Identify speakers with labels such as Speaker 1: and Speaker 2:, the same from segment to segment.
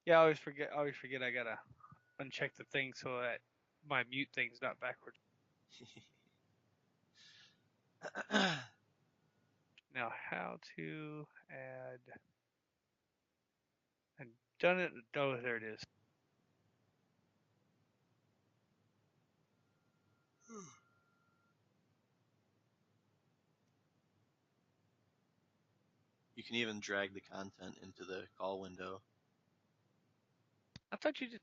Speaker 1: Yeah, I always forget. I always forget. I gotta uncheck the thing so that my mute thing's not backwards. Now, how to add? And done it. Oh, there it is.
Speaker 2: You can even drag the content into the call window.
Speaker 1: I thought you just.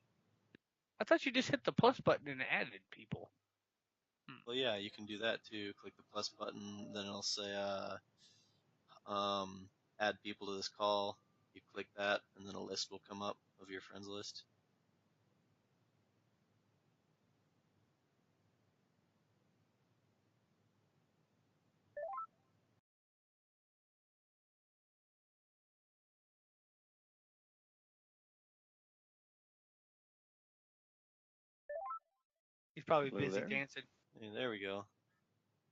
Speaker 1: I thought you just hit the plus button and added people. Hmm.
Speaker 2: Well, yeah, you can do that too. Click the plus button, then it'll say, um, add people to this call. You click that, and then a list will come up of your friends list.
Speaker 1: He's probably
Speaker 3: Hello
Speaker 1: busy
Speaker 3: there.
Speaker 1: dancing.
Speaker 2: Hey, there we go.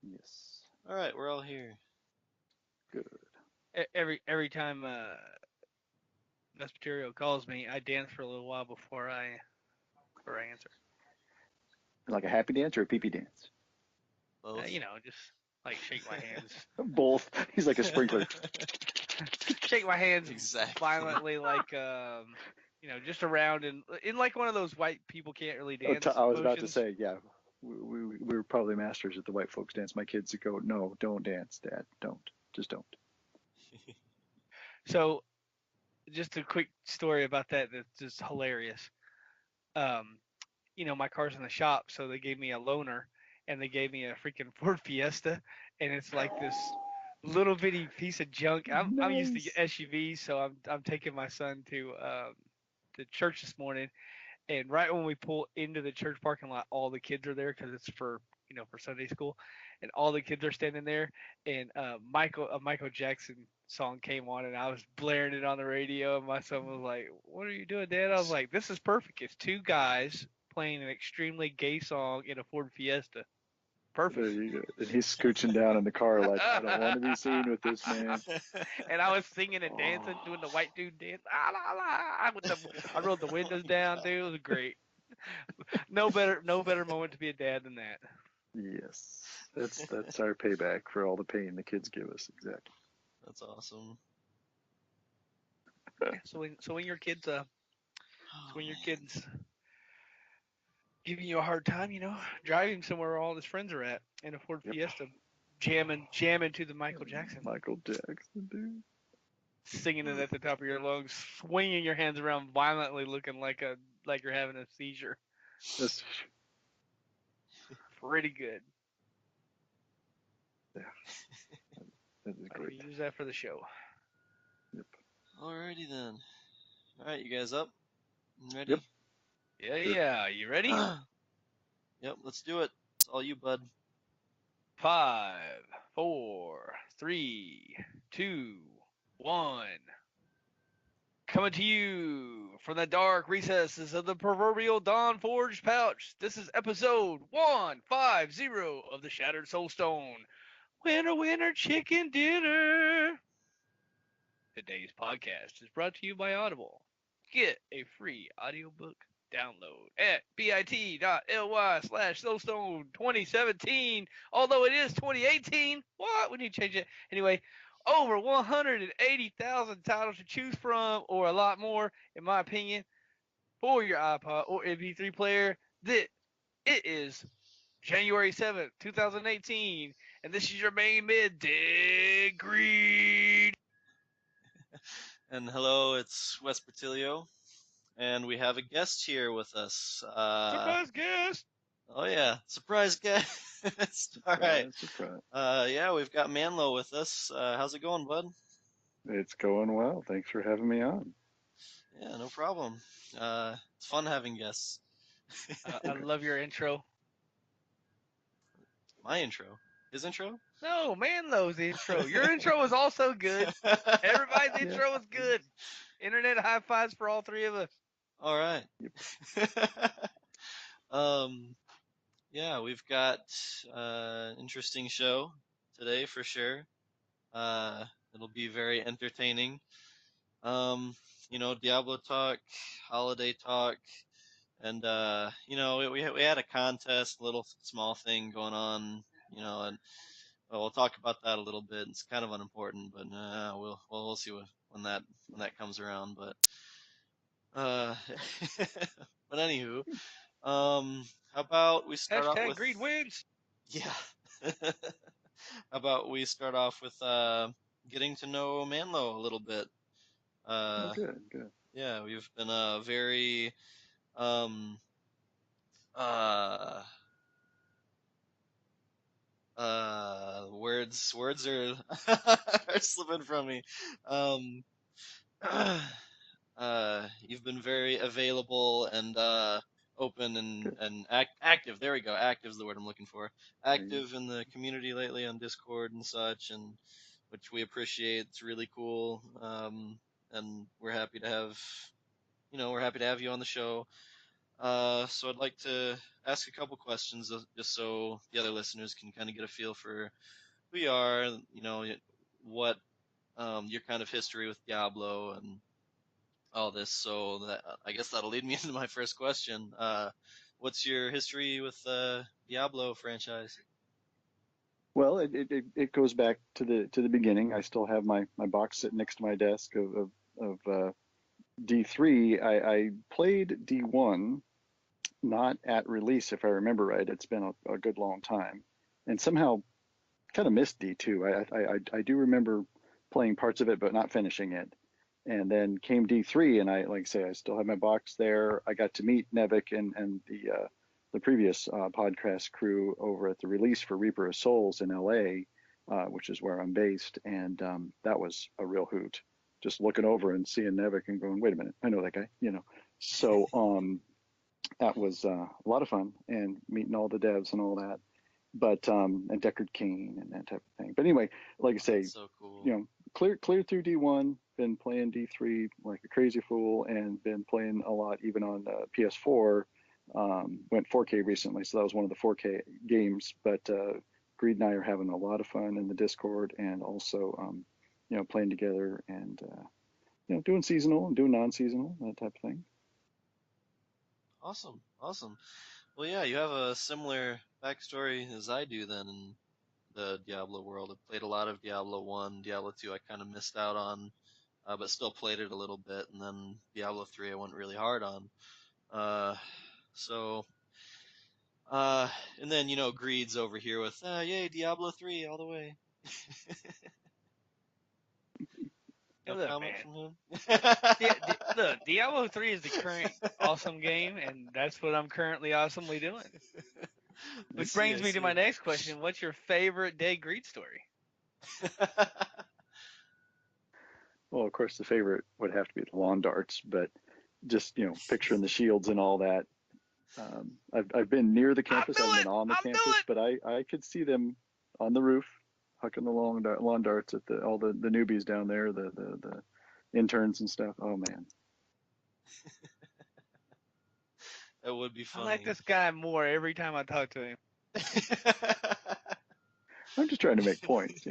Speaker 3: Yes.
Speaker 2: All right, we're all here.
Speaker 3: Good.
Speaker 1: Every time Vesperio calls me, I dance for a little while before I answer.
Speaker 3: Like a happy dance or a pee pee dance?
Speaker 2: Both.
Speaker 1: Just like shake my hands,
Speaker 3: Both. He's like a sprinkler.
Speaker 1: shake my hands
Speaker 2: Exactly.
Speaker 1: violently, like just around and in like one of those white people can't really
Speaker 3: Oh,
Speaker 1: dance
Speaker 3: I was about to
Speaker 1: motions.
Speaker 3: say, yeah, we were probably masters at the white folks dance. My kids would go, no, don't dance, Dad, don't, just don't.
Speaker 1: So just a quick story about that that's just hilarious. Um, my car's in the shop, so they gave me a loaner and they gave me a freaking Ford Fiesta, and it's like this little bitty piece of junk. I'm used to
Speaker 3: Nice.
Speaker 1: SUVs, so I'm taking my son to church this morning, and right when we pull into the church parking lot, all the kids are there because it's for Sunday school, and all the kids are standing there, and Michael Jackson song came on, and I was blaring it on the radio, and my son was like, "What are you doing, Dad?" I was like, "This is perfect. It's two guys playing an extremely gay song in a Ford Fiesta.
Speaker 3: There
Speaker 1: Perfect."
Speaker 3: you go. And he's scooching down in the car like, I don't want to be seen with this man.
Speaker 1: And I was singing and
Speaker 3: Oh,
Speaker 1: dancing, doing the white dude dance. Ah, la, la, I rolled the windows down, dude. It was great. No better moment to be a dad than that.
Speaker 3: yes. That's our payback for all the pain the kids give us. Exactly.
Speaker 2: That's awesome.
Speaker 1: Yeah. So
Speaker 2: Oh
Speaker 1: when your
Speaker 2: man.
Speaker 1: kids giving you a hard time, driving somewhere where all his friends are at in a Ford
Speaker 3: Yep.
Speaker 1: Fiesta, jamming to the Michael Jackson,
Speaker 3: Michael Jackson, dude.
Speaker 1: singing it at the top of your lungs, swinging your hands around violently, looking like you're having a seizure.
Speaker 3: That's
Speaker 1: Pretty good.
Speaker 3: yeah, that is
Speaker 1: I could
Speaker 3: great.
Speaker 1: use that for the show.
Speaker 3: Yep.
Speaker 2: Alrighty then. All right, you guys up?
Speaker 3: Yep.
Speaker 2: Ready?
Speaker 1: Yeah,
Speaker 3: Sure.
Speaker 1: yeah. You ready?
Speaker 2: Yep, let's do it. It's all you, bud.
Speaker 1: 5, 4, 3, 2, 1. Coming to you from the dark recesses of the proverbial Dawn Forged pouch. This is episode 150 of the Shattered Soulstone. Winner, winner, chicken dinner. Today's podcast is brought to you by Audible. Get a free audiobook download at bit.ly/Soulstone2017. Although it is 2018. What? We need to change it. Anyway, over 180,000 titles to choose from, or a lot more, in my opinion, for your iPod or MP3 player. It is January 7th, 2018, and this is your main mid, Dig Greed.
Speaker 2: And hello, it's Wes Bertilio, and we have a guest here with us.
Speaker 1: Surprise guest.
Speaker 2: Oh yeah, surprise guest. All right.
Speaker 3: Surprise, surprise.
Speaker 2: Yeah, we've got Manlow with us. How's it going, bud?
Speaker 3: It's going well. Thanks for having me on.
Speaker 2: Yeah, no problem. It's fun having guests.
Speaker 1: I love your intro.
Speaker 2: My intro. His intro?
Speaker 1: No, Manlow's intro. Your intro was also good. Everybody's
Speaker 3: Yeah.
Speaker 1: intro was good. Internet high fives for all three of us.
Speaker 2: All right.
Speaker 3: Yep.
Speaker 2: um, yeah, we've got interesting show today for sure. It'll be very entertaining. Um, Diablo talk, holiday talk, and we had a contest, a little small thing going on, and we'll talk about that a little bit. It's kind of unimportant, but we'll see when that comes around. But uh, but anywho, how about we start out
Speaker 1: Hashtag
Speaker 2: with
Speaker 1: greed wins.
Speaker 2: yeah. How about we start off with getting to know Manlow a little bit.
Speaker 3: Oh,
Speaker 2: Uh,
Speaker 3: good, good.
Speaker 2: yeah, we've been very um uh words are are slipping from me. Um you've been very available and open and
Speaker 3: Good.
Speaker 2: active. There we go. Active is the word I'm looking for.
Speaker 3: There you go.
Speaker 2: Active in the community lately on Discord and such, and which we appreciate. It's really cool. And we're happy to have you on the show. So I'd like to ask a couple questions just so the other listeners can kind of get a feel for who you are, what your kind of history with Diablo and all this. So that I guess that'll lead me into my first question. What's your history with Diablo franchise?
Speaker 3: Well, it goes back to the beginning. I still have my box sitting next to my desk of D3. I played D1 not at release, if I remember right. It's been a good long time, and somehow kind of missed D2. I do remember playing parts of it, but not finishing it. And then came D3, and like I say, I still have my box there. I got to meet Nevik and the previous podcast crew over at the release for Reaper of Souls in LA, which is where I'm based, and that was a real hoot. Just looking over and seeing Nevik and going, wait a minute, I know that guy, you know. So that was a lot of fun, and meeting all the devs and all that. But and Deckard Cain and that type of thing. But anyway, like I say,
Speaker 2: That's so cool.
Speaker 3: clear through D1, been playing D3 like a crazy fool, and been playing a lot even on PS4. Went 4K recently, so that was one of the 4K games. But Greed and I are having a lot of fun in the Discord, and also playing together and doing seasonal and doing non-seasonal, that type of thing.
Speaker 2: Awesome, awesome. Well, yeah, you have a similar backstory as I do then in the Diablo world. I played a lot of Diablo 1, Diablo 2 I kind of missed out on, but still played it a little bit, and then Diablo 3 I went really hard on. Uh, so, uh, and then, Greed's over here with, yay, Diablo 3 all the way.
Speaker 1: Hey,
Speaker 2: No
Speaker 1: look,
Speaker 2: comment
Speaker 1: man.
Speaker 2: from him?
Speaker 1: Look, Diablo 3 is the current awesome game, and that's what I'm currently awesomely doing.
Speaker 2: I
Speaker 1: Which
Speaker 2: see,
Speaker 1: brings
Speaker 2: I
Speaker 1: me to my
Speaker 2: see.
Speaker 1: next question. What's your favorite Day Greed story?
Speaker 3: Well, of course, the favorite would have to be the lawn darts, but just picturing the shields and all that. I've been near the
Speaker 1: I
Speaker 3: campus. I
Speaker 1: knew
Speaker 3: haven't
Speaker 1: it!
Speaker 3: been on the
Speaker 1: I knew
Speaker 3: campus,
Speaker 1: it!
Speaker 3: but I could see them on the roof, hucking the lawn darts at all the newbies down there, the interns and stuff. Oh man,
Speaker 2: That would be
Speaker 1: I like
Speaker 2: funny.
Speaker 1: this guy more every time I talk to him.
Speaker 3: I'm just trying to make points.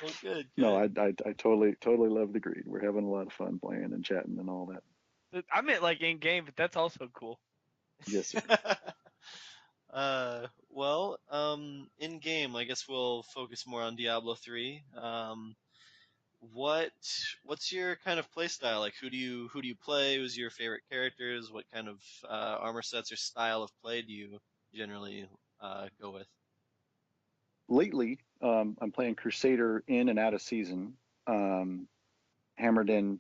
Speaker 2: Well, good,
Speaker 3: No,
Speaker 2: good.
Speaker 3: I totally love the Greed. We're having a lot of fun playing and chatting and all that.
Speaker 1: I meant like in game, but that's also cool.
Speaker 3: Yes, sir.
Speaker 2: In game, I guess we'll focus more on Diablo 3. What's your kind of play style? Like, who do you play? Who's your favorite characters? What kind of armor sets or style of play do you generally go with?
Speaker 3: Lately, I'm playing Crusader in and out of season. Hammered in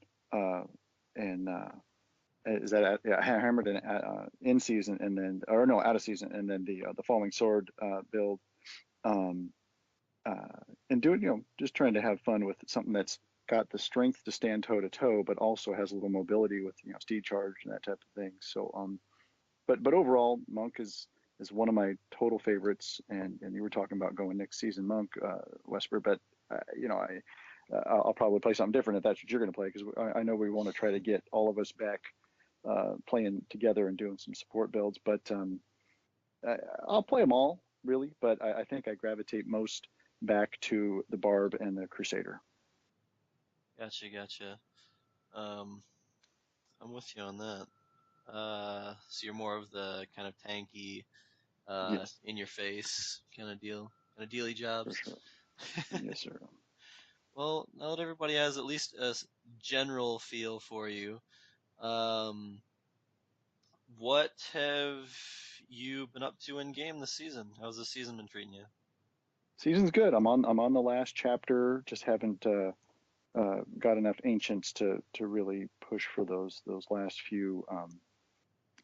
Speaker 3: and is that hammered in season, and then or no, out of season, and then the falling sword build, um, and doing just trying to have fun with something that's got the strength to stand toe to toe, but also has a little mobility with steed charge and that type of thing. So but overall, Monk is one of my total favorites, and you were talking about going next season Monk, Vesper, but I'll probably play something different if that's what you're going to play, because I know we want to try to get all of us back playing together and doing some support builds. But I'll play them all really, but I think I gravitate most back to the Barb and the Crusader.
Speaker 2: Gotcha. I'm with you on that. So you're more of the kind of tanky,
Speaker 3: Yes,
Speaker 2: in your face kind of deal, kind of dealy
Speaker 3: for
Speaker 2: jobs.
Speaker 3: sure. Yes, sir.
Speaker 2: Well, now that everybody has at least a general feel for you, um, what have you been up to in game this season? How's the season been treating you?
Speaker 3: Season's good. I'm on the last chapter. Just haven't got enough ancients to really push for those last few.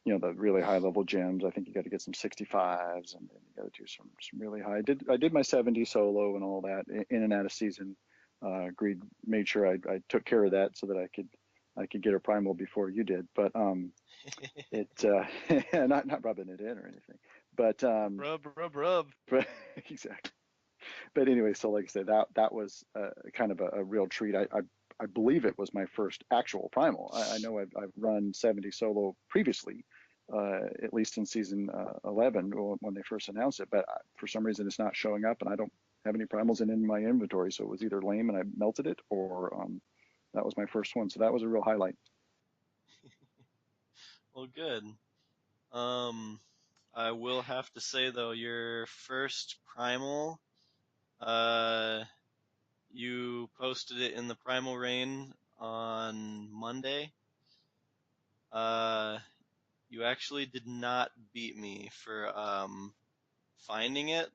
Speaker 3: The really high level gems. I think you got to get some 65s, and then you got to do some really high. I did my 70 solo and all that in and out of season. Made sure I took care of that so that I could get a primal before you did. But it not rubbing it in or anything. But
Speaker 1: Rub.
Speaker 3: but exactly. But anyway, so like I said, that was kind of a real treat. I believe it was my first actual primal. I know I've run 70 solo previously, at least in season 11 when they first announced it. But for some reason, it's not showing up, and I don't have any primals in my inventory. So it was either lame and I melted it, or that was my first one. So that was a real highlight.
Speaker 2: Well, good. Um, I will have to say though, your first primal, uh, you posted it in the primal rain on Monday. Uh, you actually did not beat me for finding it.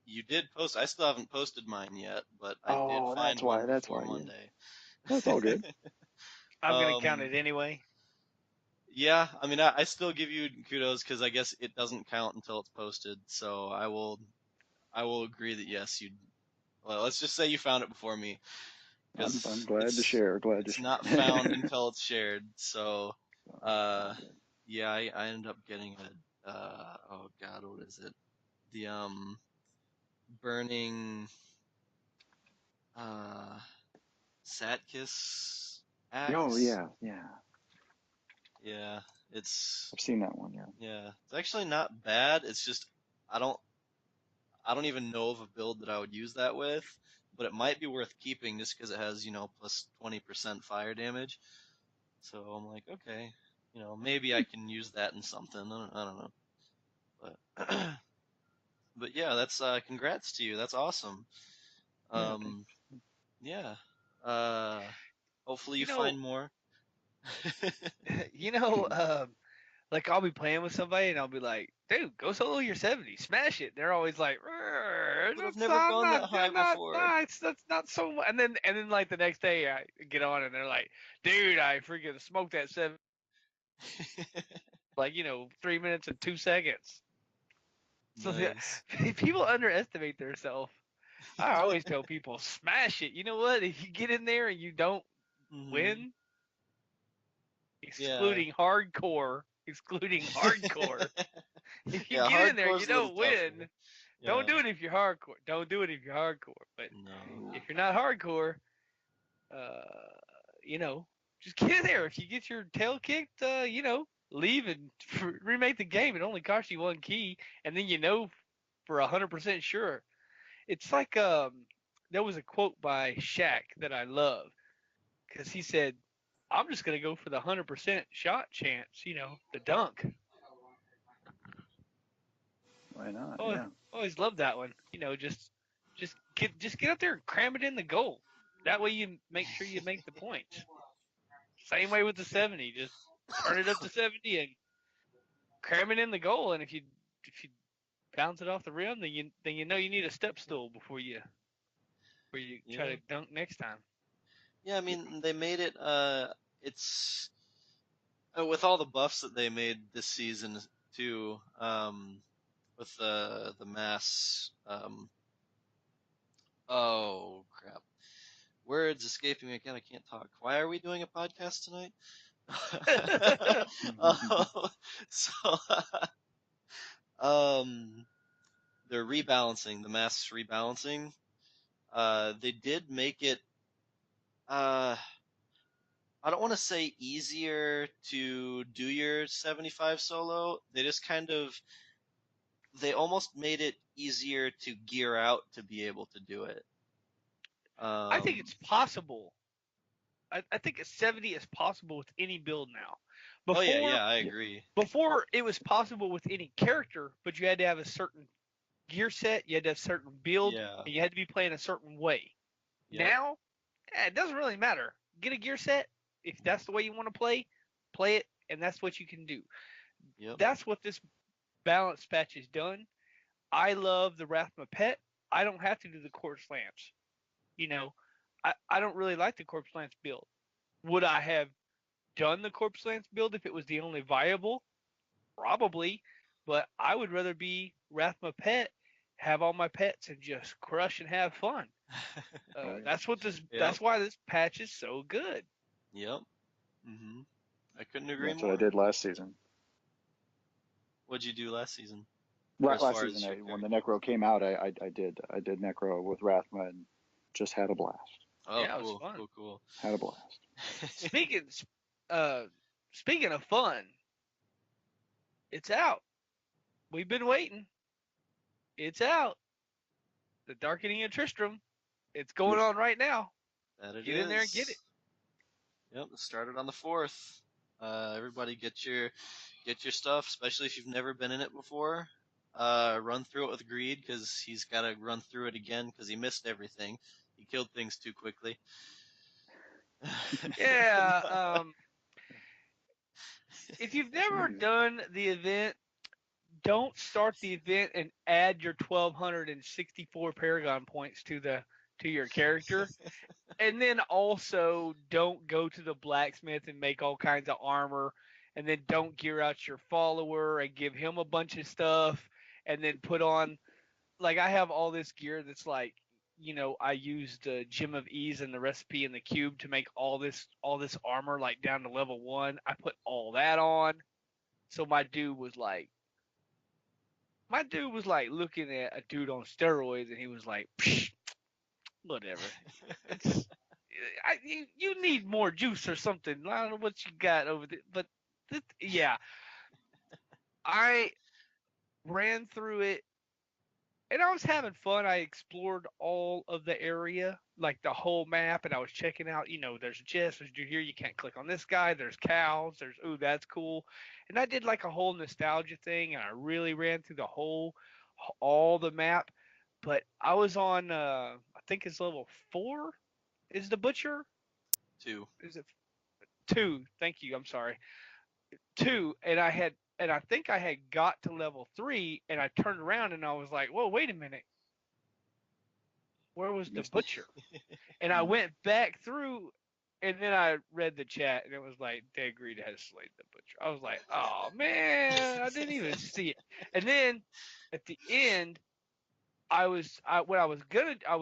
Speaker 2: You did post. I still haven't posted mine yet, but I did
Speaker 3: Oh,
Speaker 2: find
Speaker 3: that's why.
Speaker 2: one
Speaker 3: That's
Speaker 2: before
Speaker 3: why. Yeah,
Speaker 2: Monday.
Speaker 3: that's all good.
Speaker 1: I'm gonna count
Speaker 2: um,
Speaker 1: it anyway.
Speaker 2: yeah, I mean, I still give you kudos because I guess it doesn't count until it's posted. So I will agree that yes, you. Well, let's just say you found it before me
Speaker 3: I'm
Speaker 2: because
Speaker 3: glad to share. Glad to
Speaker 2: it's not
Speaker 3: share.
Speaker 2: found until it's shared. So, uh,
Speaker 3: All good.
Speaker 2: yeah, I ended up getting a oh God, what is it? The burning uh Satkis
Speaker 3: Oh
Speaker 2: axe.
Speaker 3: yeah, yeah.
Speaker 2: Yeah, it's
Speaker 3: I've seen that one. Yeah.
Speaker 2: yeah, it's actually not bad. It's just I don't I don't even know of a build that I would use that with, but it might be worth keeping just because it has, plus 20% fire damage. So I'm like, okay, maybe I can use that in something. I don't know. But but yeah, that's congrats to you. That's awesome.
Speaker 3: Yeah. Thanks.
Speaker 2: Um yeah. Uh hopefully you
Speaker 1: You know,
Speaker 2: find more.
Speaker 1: you know, like I'll be playing with somebody and I'll be like, dude, go solo your 70, smash it. They're always like,
Speaker 2: But I've
Speaker 1: that's
Speaker 2: never gone that high
Speaker 1: I'm not
Speaker 2: before.
Speaker 1: nice. That's not so. And then like the next day I get on and they're like, dude, I freaking smoked that 70, like 3 minutes and 2 seconds. So
Speaker 2: Nice.
Speaker 1: people underestimate themselves. I always tell people, smash it. You know what? If you get in there and you don't
Speaker 2: Mhm.
Speaker 1: win,
Speaker 2: Yeah.
Speaker 1: excluding hardcore. If you
Speaker 2: Yeah,
Speaker 1: get in there,
Speaker 2: hardcore's
Speaker 1: you
Speaker 2: a little
Speaker 1: don't
Speaker 2: tougher.
Speaker 1: win. Don't
Speaker 2: Yeah.
Speaker 1: do it if you're hardcore. Don't do it if you're hardcore. But
Speaker 2: No.
Speaker 1: if you're not hardcore, uh, you know, just get in there. If you get your tail kicked, leave and remake the game. It only costs you one key, and then for 100% sure. It's like there was a quote by Shaq that I love because he said, "I'm just gonna go for the 100% shot chance. The dunk."
Speaker 3: Why not?
Speaker 1: Oh,
Speaker 3: Yeah.
Speaker 1: always loved that one. Just get up there and cram it in the goal. That way you make sure you make the points. Same way with the 70. Just turn it up to 70 and cram it in the goal. And if you bounce it off the rim, then you know you need a step stool before you try
Speaker 2: Yeah.
Speaker 1: to dunk next time.
Speaker 2: Yeah, I mean, they made it it's with all the buffs that they made this season too, with the mass oh crap. Words escaping me again, I can't talk. Why are we doing a podcast tonight? Oh, so um they're rebalancing, the mass rebalancing. They did make it uh I don't want to say easier to do your 75 solo. They almost made it easier to gear out to be able to do it.
Speaker 1: I think
Speaker 2: Um,
Speaker 1: it's possible. I think a 70 is possible with any build now.
Speaker 2: Oh
Speaker 1: Before,
Speaker 2: yeah, I agree.
Speaker 1: before it was possible with any character, but you had to have a certain gear set, you had to have a certain build,
Speaker 2: Yeah.
Speaker 1: and you had to be playing a certain way.
Speaker 2: Yep.
Speaker 1: Now, it doesn't really matter. Get a gear set. If that's the way you want to play it, and that's what you can do.
Speaker 2: Yep.
Speaker 1: That's what this balance patch has done. I love the Rathma Pet. I don't have to do the Corpse Lance. You know, I don't really like the Corpse Lance build. Would I have done the Corpse Lance build if it was the only viable? Probably. But I would rather be Rathma Pet, have all my pets, and just crush and have fun.
Speaker 3: Oh, yeah.
Speaker 1: That's what this.
Speaker 2: Yep.
Speaker 1: That's why this patch is so good.
Speaker 2: Yep. Mhm. I couldn't agree
Speaker 3: That's
Speaker 2: more.
Speaker 3: what I did last season.
Speaker 2: What'd you do last season? Or as
Speaker 3: Last
Speaker 2: far as
Speaker 3: season,
Speaker 2: your
Speaker 3: when the Necro came out, I did Necro with Rathma and just had a blast.
Speaker 2: Oh,
Speaker 1: Yeah, it was
Speaker 2: cool,
Speaker 1: fun.
Speaker 2: cool.
Speaker 3: Had a blast.
Speaker 1: Speaking, speaking of fun, it's out. We've been waiting. It's out. The Darkening of Tristram. It's going on right now.
Speaker 2: That it
Speaker 1: Get in there and get it.
Speaker 2: Yep, it started on the 4th. Everybody get your stuff, especially if you've never been in it before. Run through it with Greed, because he's got to run through it again because he missed everything. He killed things too quickly.
Speaker 1: Yeah. If you've never done the event, don't start the event and add your 1,264 Paragon points to your character. And then also don't go to the blacksmith and make all kinds of armor, and then don't gear out your follower and give him a bunch of stuff, and then put on, like, I have all this gear that's like, I used the Gem of Ease and the recipe in the cube to make all this armor like down to level 1. I put all that on. So my dude was like looking at a dude on steroids, and he was like, psh, whatever. It's you need more juice or something. I don't know what you got over there, but yeah, I ran through it and I was having fun. I explored all of the area, like the whole map, and I was checking out. There's chests. There's here. You can't click on this guy. There's cows. There's that's cool. And I did like a whole nostalgia thing, and I really ran through all the map. But I was on, I think it's level 4. Is the butcher?
Speaker 2: 2.
Speaker 1: Is it 2? Thank you. I'm sorry. 2, and I think I had got to level 3, and I turned around and I was like, whoa, wait a minute. Where was the butcher? And I went back through, and then I read the chat, and it was like, Dead Greed has slayed the butcher. I was like, oh man, I didn't even see it. And then at the end, I was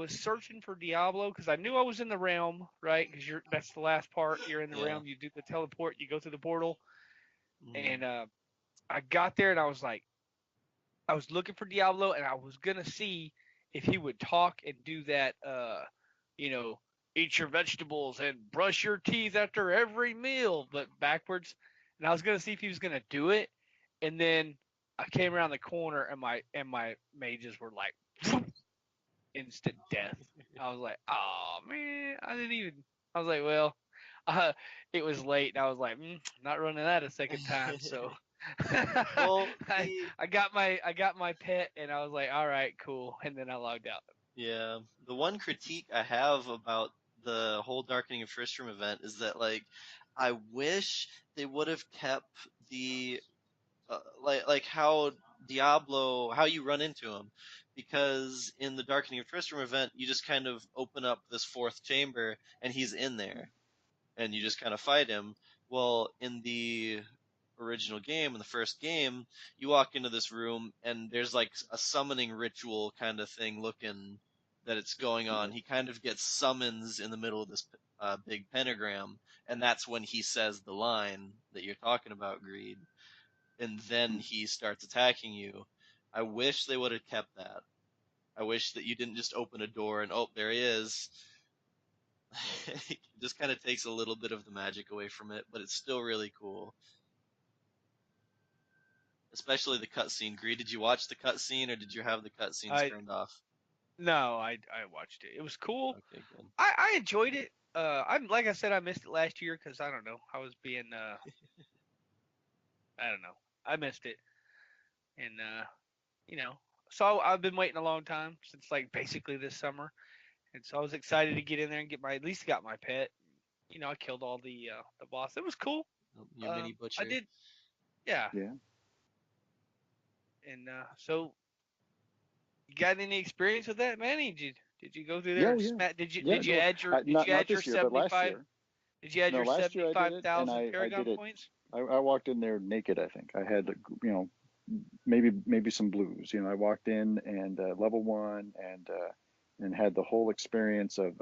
Speaker 1: searching for Diablo because I knew I was in the realm, right? Because that's the last part. You're in the realm. You do the teleport. You go through the portal, and I got there, and I was like, I was looking for Diablo, and I was gonna see if he would talk and do that, eat your vegetables and brush your teeth after every meal, but backwards. And I was gonna see if he was gonna do it, and then I came around the corner, and my mages were like, instant death. I was like, oh man, I was like, well, it was late, and I was like, not running that a second time. So
Speaker 2: Well,
Speaker 1: I got my pet, and I was like, all right, cool, and then I logged out.
Speaker 2: Yeah, the one critique I have about the whole Darkening of Tristram event is that, like, I wish they would have kept the like how how you run into him, because in the Darkening of Tristram event you just kind of open up this 4th chamber and he's in there and you just kind of fight him. Well, in the original game, in the first game, you walk into this room and there's like a summoning ritual kind of thing looking that it's going on. He kind of gets summons in the middle of this big pentagram, and that's when he says the line that you're talking about, Greed, and then he starts attacking you. I wish they would have kept that. I wish that you didn't just open a door and, oh, there he is. It just kind of takes a little bit of the magic away from it, but it's still really cool. Especially the cutscene. Greed, did you watch the cutscene, or did you have the cutscenes turned off?
Speaker 1: No, I watched it. It was cool.
Speaker 2: Okay, good.
Speaker 1: I enjoyed it. I'm like I said, I missed it last year because I don't know. I was being I don't know. I missed it, and you know, so I've been waiting a long time since like basically this summer, and so I was excited to get in there and get my at least got my pet. I killed all the boss. It was cool.
Speaker 2: Your mini
Speaker 1: I
Speaker 2: butcher.
Speaker 1: did, yeah,
Speaker 3: Yeah.
Speaker 1: and so you got any experience with that, Manny? Did you go through
Speaker 3: Yeah.
Speaker 1: there
Speaker 3: Oh,
Speaker 1: and
Speaker 3: yeah.
Speaker 1: smack? Did you
Speaker 3: Yeah.
Speaker 1: did you
Speaker 3: No,
Speaker 1: add your did you
Speaker 3: not
Speaker 1: add your
Speaker 3: this year, but last
Speaker 1: 75?
Speaker 3: year.
Speaker 1: Did you add
Speaker 3: No,
Speaker 1: your
Speaker 3: last year I did it, and
Speaker 1: 75,000
Speaker 3: I did
Speaker 1: Paragon
Speaker 3: it.
Speaker 1: points?
Speaker 3: I walked in there naked. I think I had, maybe some blues. I walked in and level one and had the whole experience of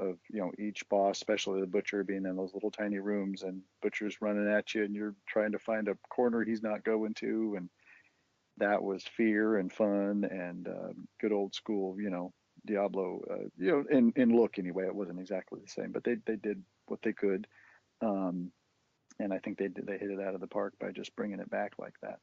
Speaker 3: each boss, especially the butcher, being in those little tiny rooms and butcher's running at you and you're trying to find a corner he's not going to, and that was fear and fun and good old school, Diablo. In look anyway, it wasn't exactly the same, but they did what they could. Um, and I think they hit it out of the park by just bringing it back like that.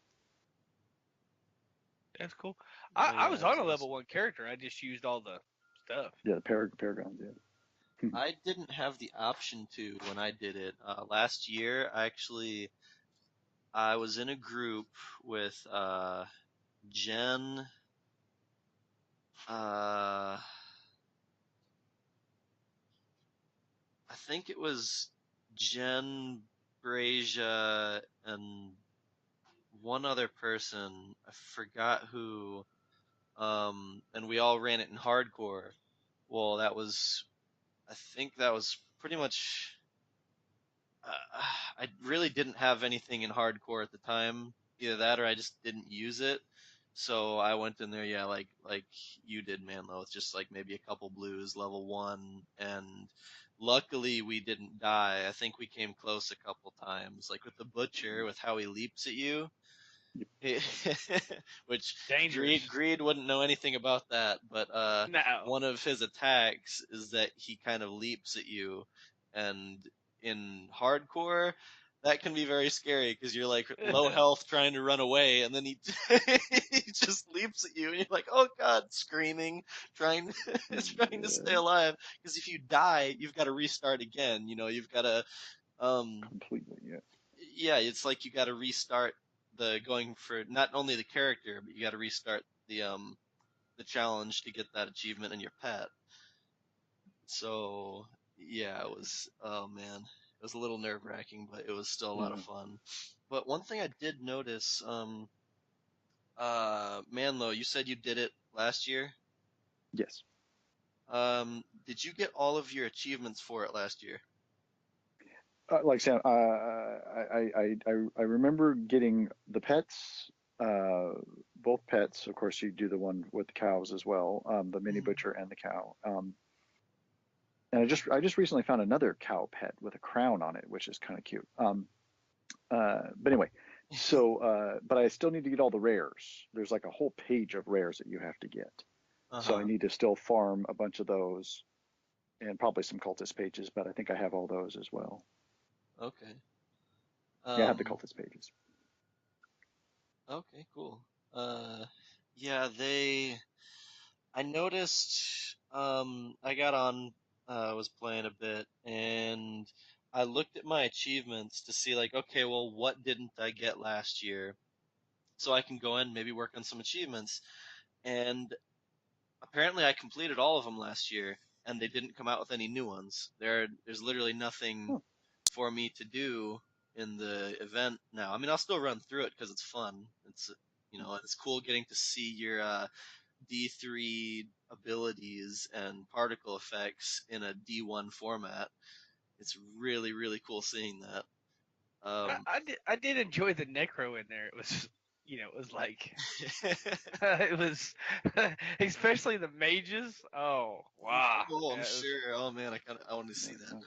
Speaker 1: That's cool.
Speaker 2: Oh
Speaker 1: I
Speaker 2: yeah,
Speaker 1: was
Speaker 2: that was
Speaker 1: on a level
Speaker 2: awesome.
Speaker 1: one character. I just used all the stuff.
Speaker 3: Yeah, the Paragons. Yeah.
Speaker 2: I didn't have the option to when I did it. Last year, I was in a group with Jen. I think it was Jen, Brasia, and one other person. I forgot who. And we all ran it in hardcore. Well, I think that was pretty much. I really didn't have anything in hardcore at the time. Either that or I just didn't use it. So I went in there, yeah, like you did, Manlow, with just like maybe a couple blues, level one, and luckily we didn't die. I think we came close a couple times, like with the butcher, with how he leaps at you. Which
Speaker 1: Dangerous.
Speaker 2: Greed wouldn't know anything about that, but
Speaker 1: No.
Speaker 2: one of his attacks is that he kind of leaps at you, and in hardcore, that can be very scary because you're like low health trying to run away, and then he he just leaps at you, and you're like, oh god, screaming, trying trying to stay
Speaker 3: Yeah,
Speaker 2: alive. Because if you die, you've got to restart again. You've got to um
Speaker 3: completely. Yeah.
Speaker 2: yeah, it's like you got to restart the going for not only the character, but you got to restart the challenge to get that achievement in your pet. So yeah, it was oh man, it was a little nerve wracking, but it was still a lot of
Speaker 3: Yeah.
Speaker 2: fun. But one thing I did notice, Manlo, you said you did it last year.
Speaker 3: Yes.
Speaker 2: Did you get all of your achievements for it last year?
Speaker 3: Like Sam, I remember getting the pets, uh, both pets. Of course, you do the one with the cows as well, the mini butcher and the cow. And I just recently found another cow pet with a crown on it, which is kind of cute. But anyway, so but I still need to get all the rares. There's like a whole page of rares that you have to get. So I
Speaker 2: Uh-huh.
Speaker 3: need to still farm a bunch of those and probably some cultist pages, but I think I have all those as well.
Speaker 2: Okay.
Speaker 3: Yeah, I have the
Speaker 2: Um,
Speaker 3: cultist pages.
Speaker 2: okay, cool. Uh, yeah, I noticed, I got on, was playing a bit, and I looked at my achievements to see, like, okay, well, what didn't I get last year? So I can go in, maybe work on some achievements. And apparently I completed all of them last year, and they didn't come out with any new ones. There's literally nothing
Speaker 3: Oh,
Speaker 2: for me to do in the event now. I mean, I'll still run through it because it's fun. It's cool getting to see your D3 abilities and particle effects in a D1 format. It's really, really cool seeing that. Um,
Speaker 1: I did enjoy the necro in there. It was it was like it was especially the mages. Oh wow.
Speaker 2: oh, I'm
Speaker 1: Yeah, it was,
Speaker 2: sure. Oh man, I want to see that
Speaker 3: yeah.
Speaker 2: now.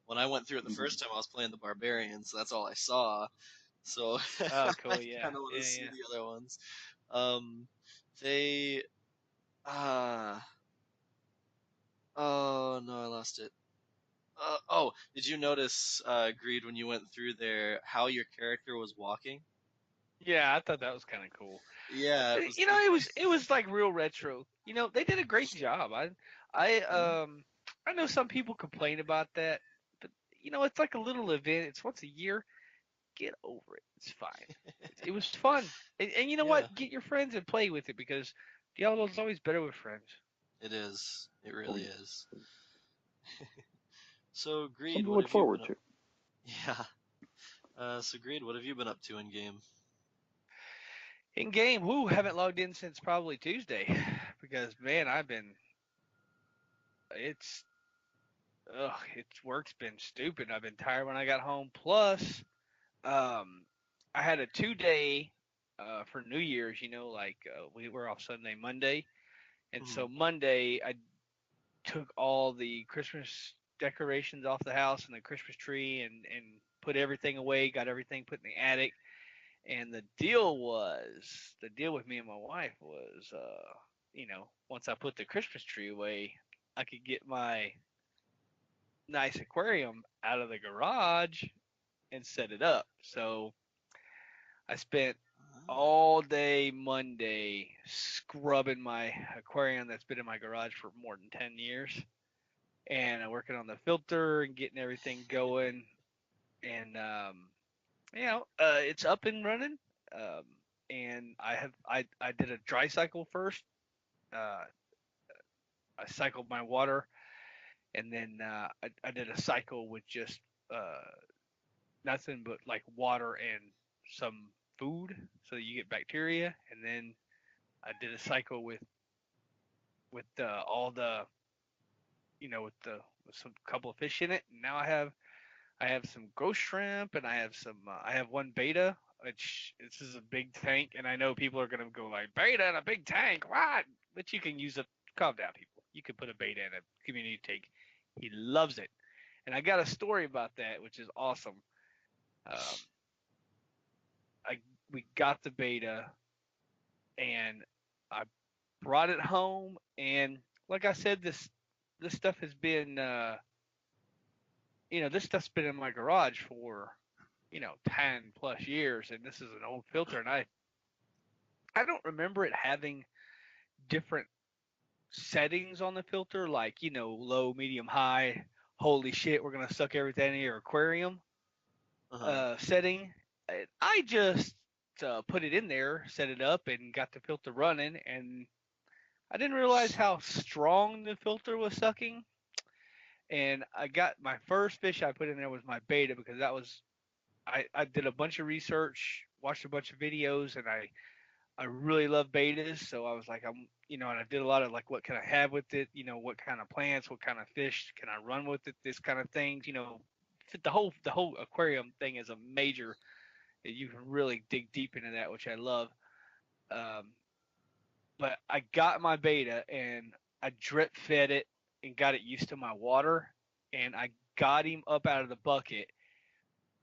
Speaker 2: When I went through it the
Speaker 3: Mhm.
Speaker 2: first time, I was playing the barbarians, so that's all I saw. So
Speaker 1: oh
Speaker 2: I
Speaker 1: cool, yeah.
Speaker 2: kind of want to
Speaker 1: Yeah,
Speaker 2: see
Speaker 1: yeah.
Speaker 2: the other ones. Um, they uh oh no, I lost it. Oh, did you notice, Greed, when you went through there, how your character was walking?
Speaker 1: Yeah, I thought that was kind of cool.
Speaker 2: Yeah, it was.
Speaker 1: It was like real retro. They did a great job. I
Speaker 3: Yeah.
Speaker 1: I know some people complain about that. it's like a little event. It's once a year. Get over it. It's fine. It was fun. And you know
Speaker 2: Yeah,
Speaker 1: what? Get your friends and play with it because Diablo's always better with friends.
Speaker 2: it is. It
Speaker 3: Oh,
Speaker 2: really
Speaker 3: yeah.
Speaker 2: is. So, Greed,
Speaker 3: Something to
Speaker 2: what
Speaker 3: look
Speaker 2: have you
Speaker 3: forward
Speaker 2: been up?
Speaker 3: to.
Speaker 2: Yeah. So, Greed, what have you been up to in game?
Speaker 1: In game, haven't logged in since probably Tuesday because man, it's it's work's been stupid. I've been tired when I got home. Plus, um, I had a 2 day for New Year's. We were off Sunday, Monday, and
Speaker 2: Mhm.
Speaker 1: so Monday I took all the Christmas decorations off the house and the Christmas tree and put everything away. Got everything put in the attic. And the deal with me and my wife was, once I put the Christmas tree away, I could get my nice aquarium out of the garage and set it up. So I spent all day Monday scrubbing my aquarium that's been in my garage for more than 10 years and working on the filter and getting everything going. And, it's up and running. Um, and I did a dry cycle first. Uh, I cycled my water, and then I did a cycle with just uh, nothing but like water and some food, so you get bacteria. And then I did a cycle with all the with some couple of fish in it. And now I have some ghost shrimp, and I have one beta, which this is a big tank, and I know people are gonna go like beta in a big tank, what? But you can use a calm down, people. You can put a beta in a community tank. He loves it, and I got a story about that, which is awesome. Um, I We got the beta, and I brought it home, and like I said, this stuff has been this stuff's been in my garage for 10 plus years, and this is an old filter, and I don't remember it having different settings on the filter, like low, medium, high. Holy shit, we're gonna suck everything in your aquarium
Speaker 2: Uh-huh.
Speaker 1: setting. I just put it in there, set it up, and got the filter running, and I didn't realize how strong the filter was sucking. And I got my first fish I put in there was my beta because I did a bunch of research, watched a bunch of videos, and I really love betas, so I was like, and I did a lot of like, what can I have with it? What kind of plants, what kind of fish can I run with it? This kind of things. The whole aquarium thing is a major. You can really dig deep into that, which I love. Um, but I got my beta and I drip fed it and got it used to my water, and I got him up out of the bucket,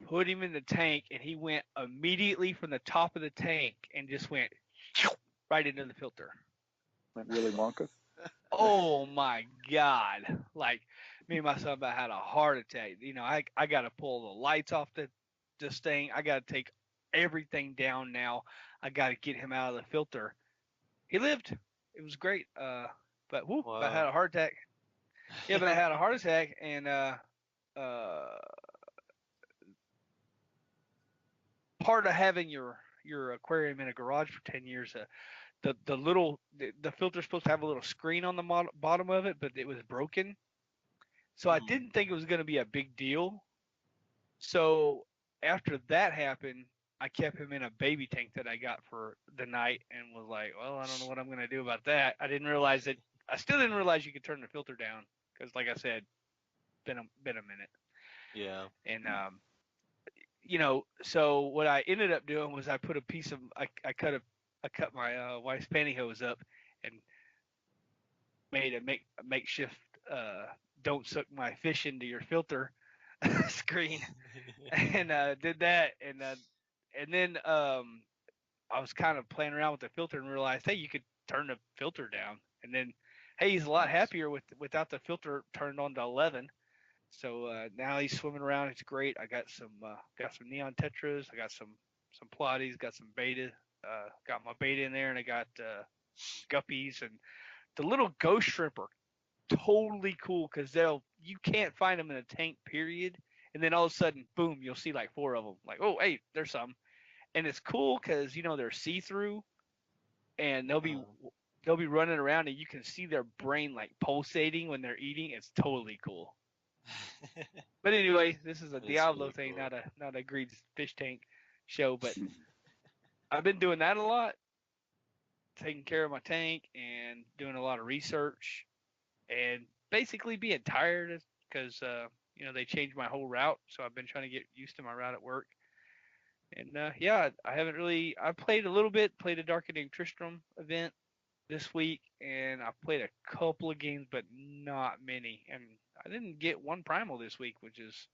Speaker 1: put him in the tank, and he went immediately from the top of the tank and just went right into the filter.
Speaker 3: Like Willy Wonka.
Speaker 1: Oh my God. Like me and my son about had a heart attack. I got to pull the lights off this thing. I got to take everything down now. I got to get him out of the filter. He lived. It was great. But I had
Speaker 2: Wow.
Speaker 1: a heart attack. Yeah, but I had a heart attack, and uh, part of having your aquarium in a garage for 10 years, the filter's supposed to have a little screen on the bottom of it, but it was broken. So I
Speaker 2: Mhm.
Speaker 1: didn't think it was going to be a big deal. So after that happened, I kept him in a baby tank that I got for the night and was like, well, I don't know what I'm going to do about that. I still didn't realize you could turn the filter down because, like I said, been a minute.
Speaker 2: Yeah.
Speaker 1: And so what I ended up doing was I cut my wife's pantyhose up and made a makeshift don't suck my fish into your filter screen, and did that, and then I was kind of playing around with the filter and realized, hey, you could turn the filter down, and then hey, he's a lot
Speaker 2: Nice.
Speaker 1: happier without the filter turned on to 11. So now he's swimming around. It's great. I got some neon tetras. I got some plotties. Got some beta. Got my beta in there, and I got some guppies, and the little ghost shrimp are totally cool because you can't find them in a tank, period, and then all of a sudden, boom, you'll see like 4 of them. Like, oh, hey, there's some, and it's cool because they're see through, and they'll be running around, and you can see their brain like pulsating when they're eating. It's totally cool. But anyway, this is a Diablo
Speaker 2: really
Speaker 1: thing,
Speaker 2: cool.
Speaker 1: not a greed fish tank show. But I've been doing that a lot, taking care of my tank and doing a lot of research, and basically being tired because they changed my whole route. So I've been trying to get used to my route at work. And yeah, I haven't really. I played a little bit, played a Darkening Tristram event this week, and I played a couple of games, but not many. And I didn't get one primal this week, which is,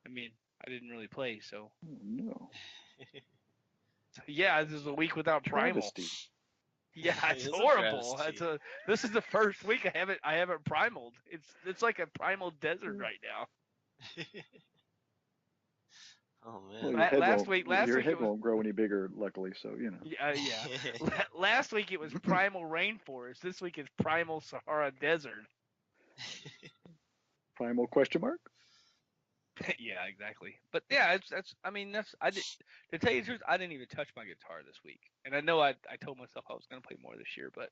Speaker 1: I mean, I didn't really play, so
Speaker 3: Oh, no.
Speaker 1: yeah, this is a week without primal.
Speaker 3: Travesty.
Speaker 1: Yeah,
Speaker 2: It
Speaker 1: it's
Speaker 2: is a
Speaker 1: horrible.
Speaker 2: travesty.
Speaker 1: This is the first week I haven't primaled. It's like a primal desert right now.
Speaker 2: Oh
Speaker 3: Well,
Speaker 2: man.
Speaker 1: Last week
Speaker 3: your
Speaker 1: it
Speaker 3: head
Speaker 1: was
Speaker 3: won't grow any bigger, luckily. So
Speaker 1: yeah. Last week it was primal rainforest. This week it's primal Sahara desert.
Speaker 3: primal question mark.
Speaker 1: Yeah, exactly. But yeah, I did, to tell you the truth, I didn't even touch my guitar this week, and I know I told myself I was gonna play more this year, but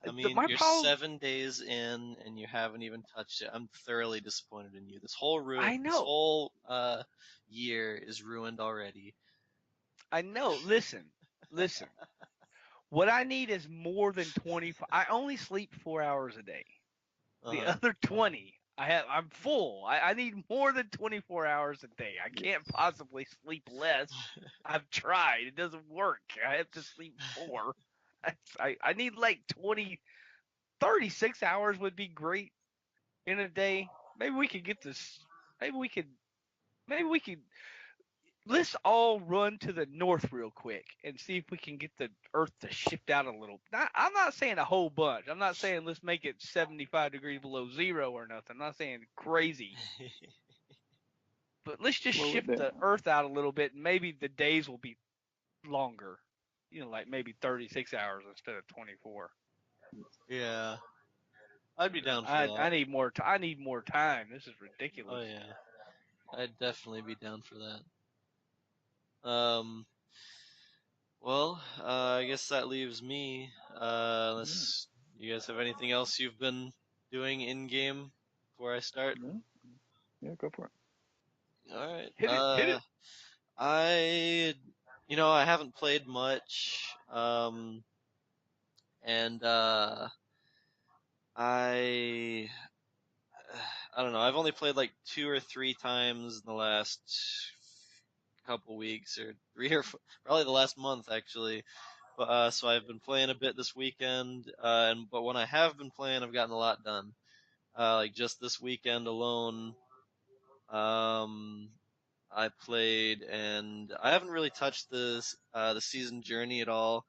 Speaker 2: I mean,
Speaker 1: my
Speaker 2: you're
Speaker 1: problem.
Speaker 2: 7 days in and you haven't even touched it. I'm thoroughly disappointed in you. This
Speaker 1: I
Speaker 2: this
Speaker 1: know,
Speaker 2: whole year is ruined already.
Speaker 1: I know. Listen. What I need is more than 20. I only sleep 4 hours a day. The
Speaker 2: Uh-huh.
Speaker 1: other 20, I'm full. I need more than 24 hours a day. I
Speaker 3: Yes.
Speaker 1: can't possibly sleep less. I've tried. It doesn't work. I have to sleep 4. I need like 20, 36 hours would be great in a day. Maybe we could get this. Maybe we could. Maybe we could. Let's all run to the north real quick and see if we can get the Earth to shift out a little. I'm not saying a whole bunch. I'm not saying let's make it 75 degrees below zero or nothing. I'm not saying crazy. But let's just
Speaker 3: Slow it
Speaker 1: shift the
Speaker 3: down.
Speaker 1: Earth out a little bit, and maybe the days will be longer. Like maybe 36 hours instead of 24.
Speaker 2: Yeah, I'd be down for
Speaker 1: I
Speaker 2: that.
Speaker 1: need more. I need more time. This is
Speaker 2: Oh
Speaker 1: ridiculous.
Speaker 2: yeah, I'd definitely be down for that. Well, I guess that leaves me.
Speaker 3: Yeah.
Speaker 2: Unless you guys have anything else you've been doing in game before I start.
Speaker 3: Yeah. Yeah. Go for it.
Speaker 2: All right.
Speaker 1: Hit it. Hit it.
Speaker 2: I, I haven't played much. And I, I don't know. I've only played like 2 or 3 times in the last couple weeks, or probably the last month actually. But so I've been playing a bit this weekend, but when I have been playing, I've gotten a lot done. Like just this weekend alone, um, I played, and I haven't really touched the season journey at all,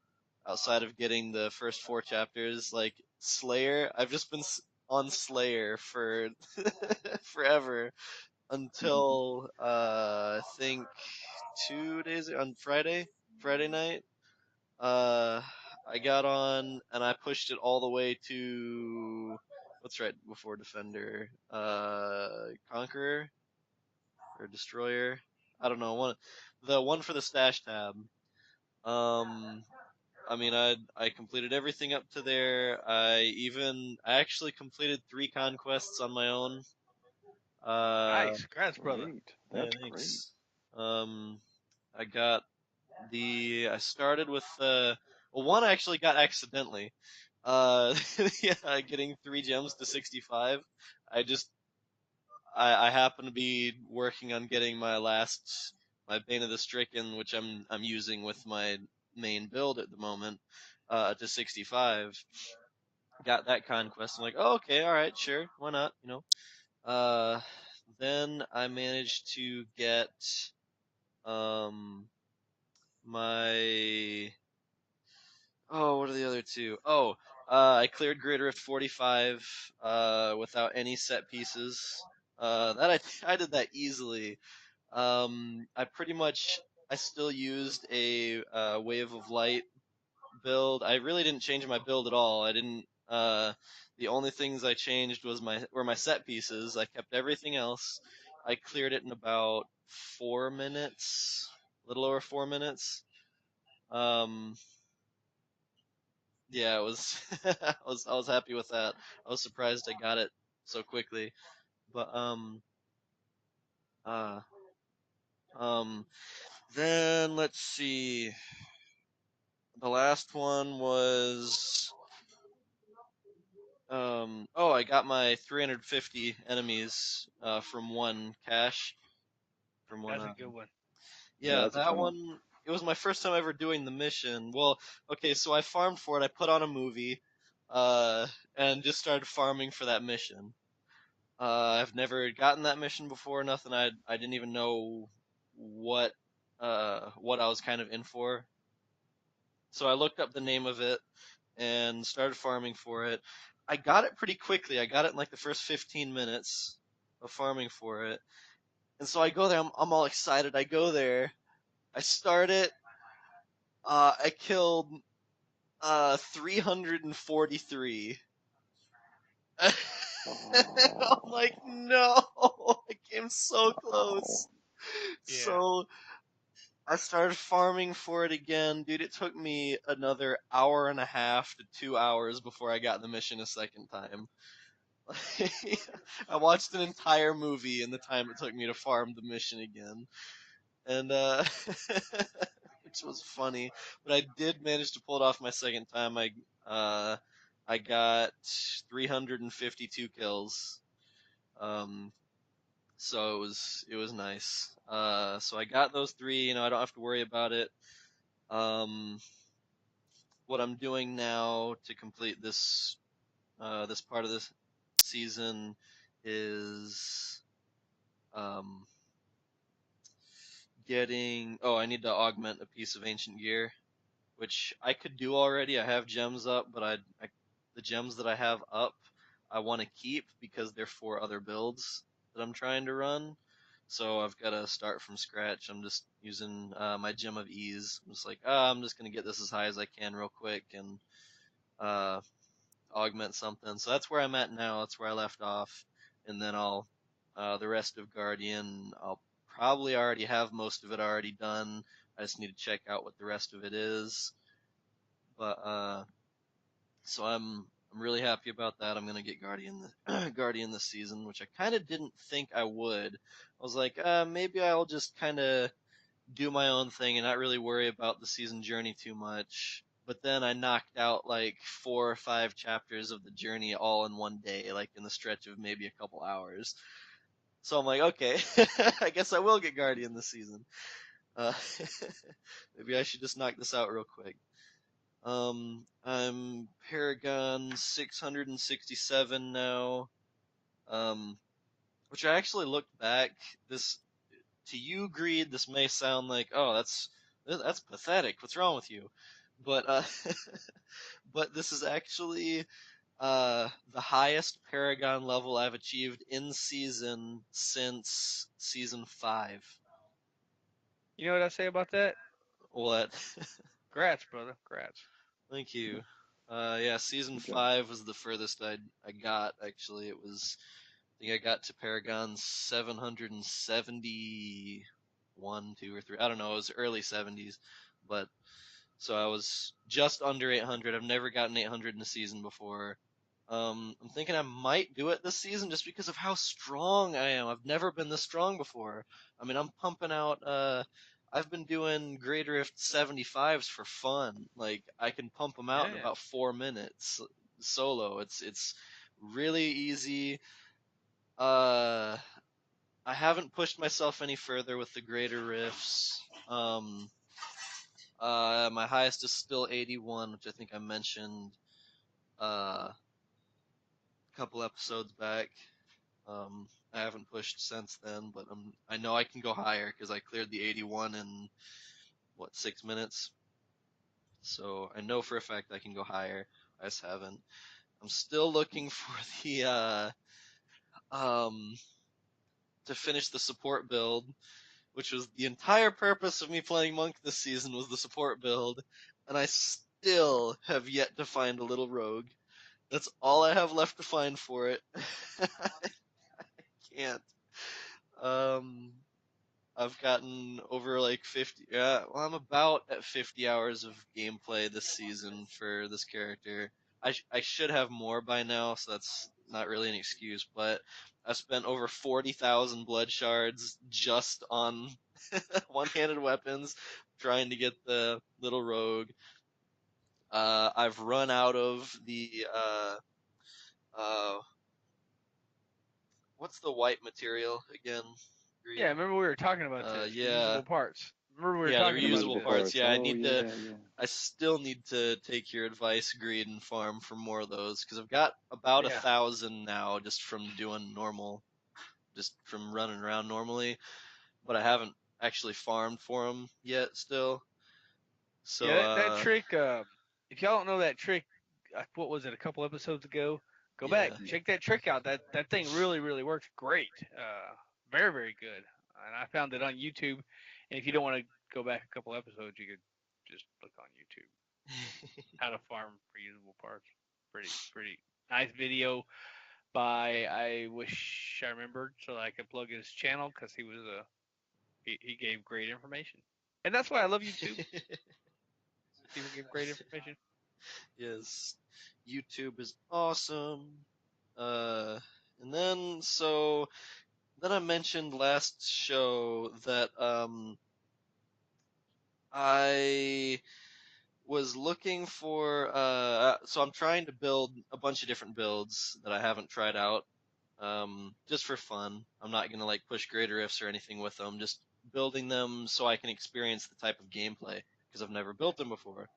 Speaker 2: outside of getting the first 4 chapters. Like Slayer, I've just been on Slayer for forever until I think 2 days on Friday night. Uh, I got on and I pushed it all the way to what's right before Defender, Conqueror or Destroyer. I don't know, the one for the stash tab. Um, I mean, I completed everything up to there. I actually completed 3 conquests on my own.
Speaker 1: Nice. Congrats, brother.
Speaker 3: Great.
Speaker 2: Yeah,
Speaker 3: That's great.
Speaker 2: thanks. Um, I got I started with well, one I actually got accidentally. Uh, yeah, getting 3 gems to 65. I just I happen to be working on getting my Bane of the Stricken, which I'm using with my main build at the moment, to 65. Got that conquest. I'm like, oh, okay, all right, sure, why not? Uh, then I managed to get um my what are the other two? Oh, I cleared Great Rift 45 without any set pieces. That I did that easily. I still used a Wave of Light build. I really didn't change my build at all. I didn't The only things I changed were my set pieces. I kept everything else. I cleared it in about 4 minutes, a little over 4 minutes. Yeah, it was I was happy with that. I was surprised I got it so quickly. But uh um then let's see. The last one was oh, I got my 350 enemies from one cache from one
Speaker 1: That's a good one.
Speaker 3: Yeah,
Speaker 2: yeah,
Speaker 3: that's a
Speaker 2: that
Speaker 3: fun one.
Speaker 2: one it was my first time ever doing the mission. Well, okay, so I farmed for it. I put on a movie uh and just started farming for that mission. I've never gotten that mission before, nothing. I didn't even know what what I was kind of in for. So I looked up the name of it and started farming for it. I got it pretty quickly. I got it in like the first 15 minutes of farming for it. And so I go there, I'm all excited. I go there, I start it, I killed 343. I'm like, no, I came so close.
Speaker 1: Yeah.
Speaker 2: So I started farming for it again. Dude, it took me another hour and a half to 2 hours before I got the mission a second time. I watched an entire movie in the time it took me to farm the mission again. And, which was funny. But I did manage to pull it off my second time. I got 352 kills. Um, so it was nice. So I got those three. You know, I don't have to worry about it. Um, what I'm doing now to complete this part of this season is um, getting. Oh, I need to augment a piece of ancient gear, which I could do already. I have gems up, but the gems that I have up, I want to keep because they're for other builds that I'm trying to run. So I've got to start from scratch. I'm just using my gem of ease. I'm just like, I'm just gonna get this as high as I can real quick and uh, augment something. So that's where I'm at now. That's where I left off, and then I'll the rest of Guardian. I'll probably already have most of it already done. I just need to check out what the rest of it is. But so I'm really happy about that. I'm gonna get Guardian this season, which I kind of didn't think I would. I was like, maybe I'll just kind of do my own thing and not really worry about the season journey too much. But then I knocked out like 4 or 5 chapters of the journey all in one day, like in the stretch of maybe a couple hours. So I'm like, okay, I guess I will get Guardian this season. Uh, maybe I should just knock this out real quick. I'm Paragon 667 now. Which I actually looked back. This to you, Greed, this may sound like, oh, that's pathetic. What's wrong with you? But but this is actually the highest Paragon level I've achieved in season since season 5.
Speaker 1: You know what I say about that?
Speaker 2: What?
Speaker 1: Grats, brother. Grats.
Speaker 2: Thank you. Yeah, season
Speaker 3: Good job.
Speaker 2: 5 was the furthest I got. Actually, it was. I think I got to Paragon 771, 2 or 3. I don't know. It was early 70s, but so I was just under 800. I've never gotten 800 in a season before. I'm thinking I might do it this season just because of how strong I am. I've never been this strong before. I mean, I'm pumping out. I've been doing Great Rift 75s for fun. Like I can pump them out in
Speaker 1: Yeah.
Speaker 2: about 4 minutes solo. It's really easy. Uh, I haven't pushed myself any further with the greater rifts. My highest is still 81, which I think I mentioned a couple episodes back. I haven't pushed since then, but I know I can go higher because I cleared the 81 in what 6 minutes. So I know for a fact I can go higher. I just haven't. I'm still looking for the um to finish the support build, which was the entire purpose of me playing Monk this season was the support build, and I still have yet to find a little rogue. That's all I have left to find for it. I can't. I've gotten over like 50. Yeah, well, I'm about at 50 hours of gameplay this season for this character. I should have more by now, so that's not really an excuse. But I spent over 40,000 blood shards just on one-handed weapons, trying to get the little rogue. I've run out of the uh, what's the white material again?
Speaker 1: Yeah, remember we were talking about this,
Speaker 2: Yeah,
Speaker 1: reusable parts. Remember we were
Speaker 2: yeah, the
Speaker 1: talking about
Speaker 2: reusable
Speaker 3: Reusable
Speaker 1: this.
Speaker 2: parts. Yeah, I
Speaker 3: Oh,
Speaker 2: need to.
Speaker 3: yeah, yeah.
Speaker 2: I still need to take your advice, Greed, and farm for more of those because I've got about
Speaker 1: Yeah.
Speaker 2: 1,000 now just from doing normal, just from running around normally. But I haven't actually farmed for them yet. Still, so
Speaker 1: Yeah, that trick. If y'all don't know that trick, what was it? A couple episodes ago. Go back,
Speaker 2: yeah.
Speaker 1: check that trick out. That thing really works great. Very good. And I found it on YouTube. And if you don't want to go back a couple episodes, you could just look on YouTube how to farm reusable parts. Pretty nice video by, I wish I remembered so I could plug his channel because he gave great information. And that's why I love YouTube. People give great information.
Speaker 2: Yes, YouTube is awesome. And then I mentioned last show that I was looking for so I'm trying to build a bunch of different builds that I haven't tried out just for fun. I'm not going to like push greater ifs or anything with them, just building them so I can experience the type of gameplay because I've never built them before.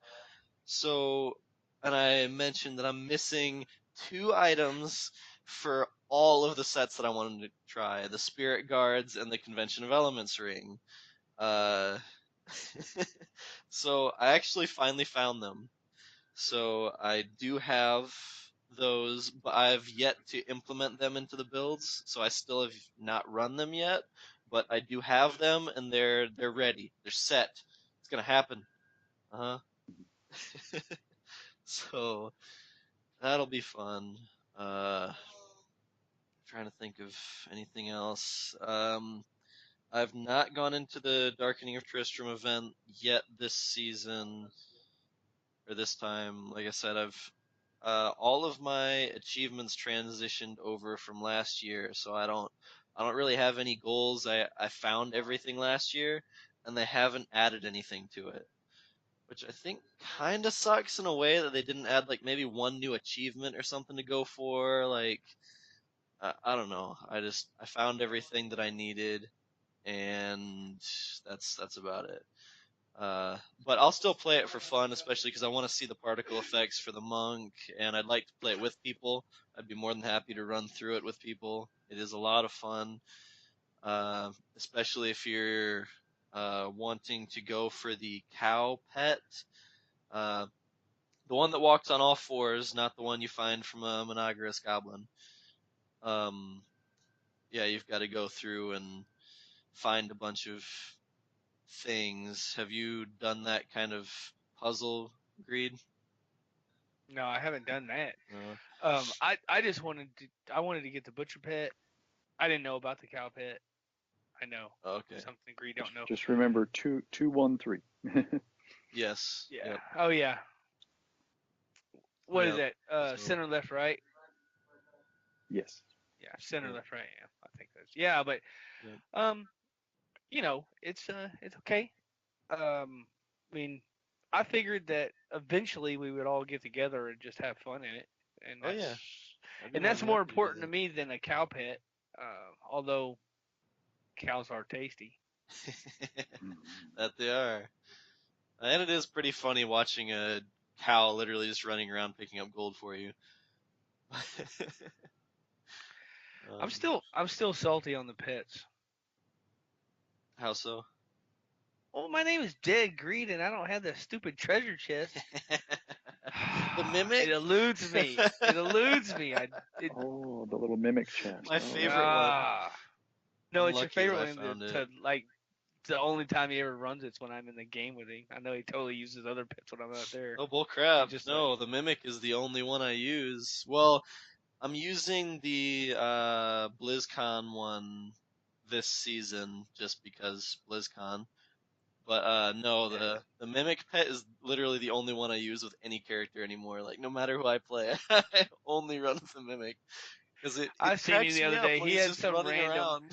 Speaker 2: So, and I mentioned that I'm missing 2 items for all of the sets that I wanted to try, the Spirit Guards and the Convention of Elements ring. Uh, so I actually finally found them. So I do have those, but I've yet to implement them into the builds. So I still have not run them yet, but I do have them, and they're ready. They're set. It's gonna happen. Uh huh. So that'll be fun. Trying to think of anything else. I've not gone into the Darkening of Tristram event yet this season or this time. Like I said, I've all of my achievements transitioned over from last year, so I don't really have any goals. I found everything last year, and they haven't added anything to it, which I think kind of sucks in a way that they didn't add like maybe one new achievement or something to go for. Like I don't know. I found everything that I needed, and that's about it. But I'll still play it for fun, especially because I want to see the particle effects for the monk, and I'd like to play it with people. I'd be more than happy to run through it with people. It is a lot of fun, especially if you're wanting to go for the cow pet, uh, the one that walks on all fours, not the one you find from a monogamous goblin. Um, yeah, you've got to go through and find a bunch of things. Have you done that kind of puzzle, Greed?
Speaker 1: No, I haven't done that.
Speaker 2: No.
Speaker 1: I just wanted to get the butcher pet. I didn't know about the cow pet. I know
Speaker 2: Okay.
Speaker 1: something Greed don't know.
Speaker 3: Just remember 213.
Speaker 2: Yes.
Speaker 1: Yeah.
Speaker 2: Yep.
Speaker 1: Oh yeah. What is
Speaker 2: Yep.
Speaker 1: that?
Speaker 2: So,
Speaker 1: Center, left, right.
Speaker 3: Yes.
Speaker 1: Yeah, center,
Speaker 2: yep.
Speaker 1: left, right. Yeah, I think that's, yeah. But
Speaker 2: Yep.
Speaker 1: it's okay. I mean, I figured that eventually we would all get together and just have fun in it, and
Speaker 2: Oh yeah. I'd be more
Speaker 1: that's
Speaker 2: than
Speaker 1: more
Speaker 2: happy to do
Speaker 1: important to me than a cow pet. Although cows are tasty.
Speaker 2: that. That they are. And it is pretty funny watching a cow literally just running around picking up gold for you.
Speaker 1: I'm
Speaker 2: um,
Speaker 1: still salty on the pets.
Speaker 2: how so?
Speaker 1: Oh, my name is Dead Greed, and I don't have the stupid treasure chest.
Speaker 2: The mimic?
Speaker 1: It eludes me. It eludes me.
Speaker 3: Oh, the little mimic chest.
Speaker 2: My
Speaker 3: Oh,
Speaker 2: favorite one.
Speaker 1: No,
Speaker 2: I'm
Speaker 1: it's your
Speaker 2: lucky that
Speaker 1: favorite
Speaker 2: I
Speaker 1: one
Speaker 2: found it.
Speaker 1: to like the only time he ever runs it's when I'm in the game with him. I know he totally uses other pets when I'm not there.
Speaker 2: Oh, bull crap.
Speaker 1: Just
Speaker 2: No, the Mimic is the only one I use. Well, I'm using the BlizzCon one this season just because BlizzCon. But no, the Mimic pet is literally the only one I use with any character anymore. Like, no matter who I play, I only run with the Mimic. Because it
Speaker 1: I seen him
Speaker 2: cracks
Speaker 1: the
Speaker 2: me
Speaker 1: other
Speaker 2: up
Speaker 1: day.
Speaker 2: when
Speaker 1: He
Speaker 2: he's
Speaker 1: had
Speaker 2: just
Speaker 1: some
Speaker 2: running
Speaker 1: random.
Speaker 2: around.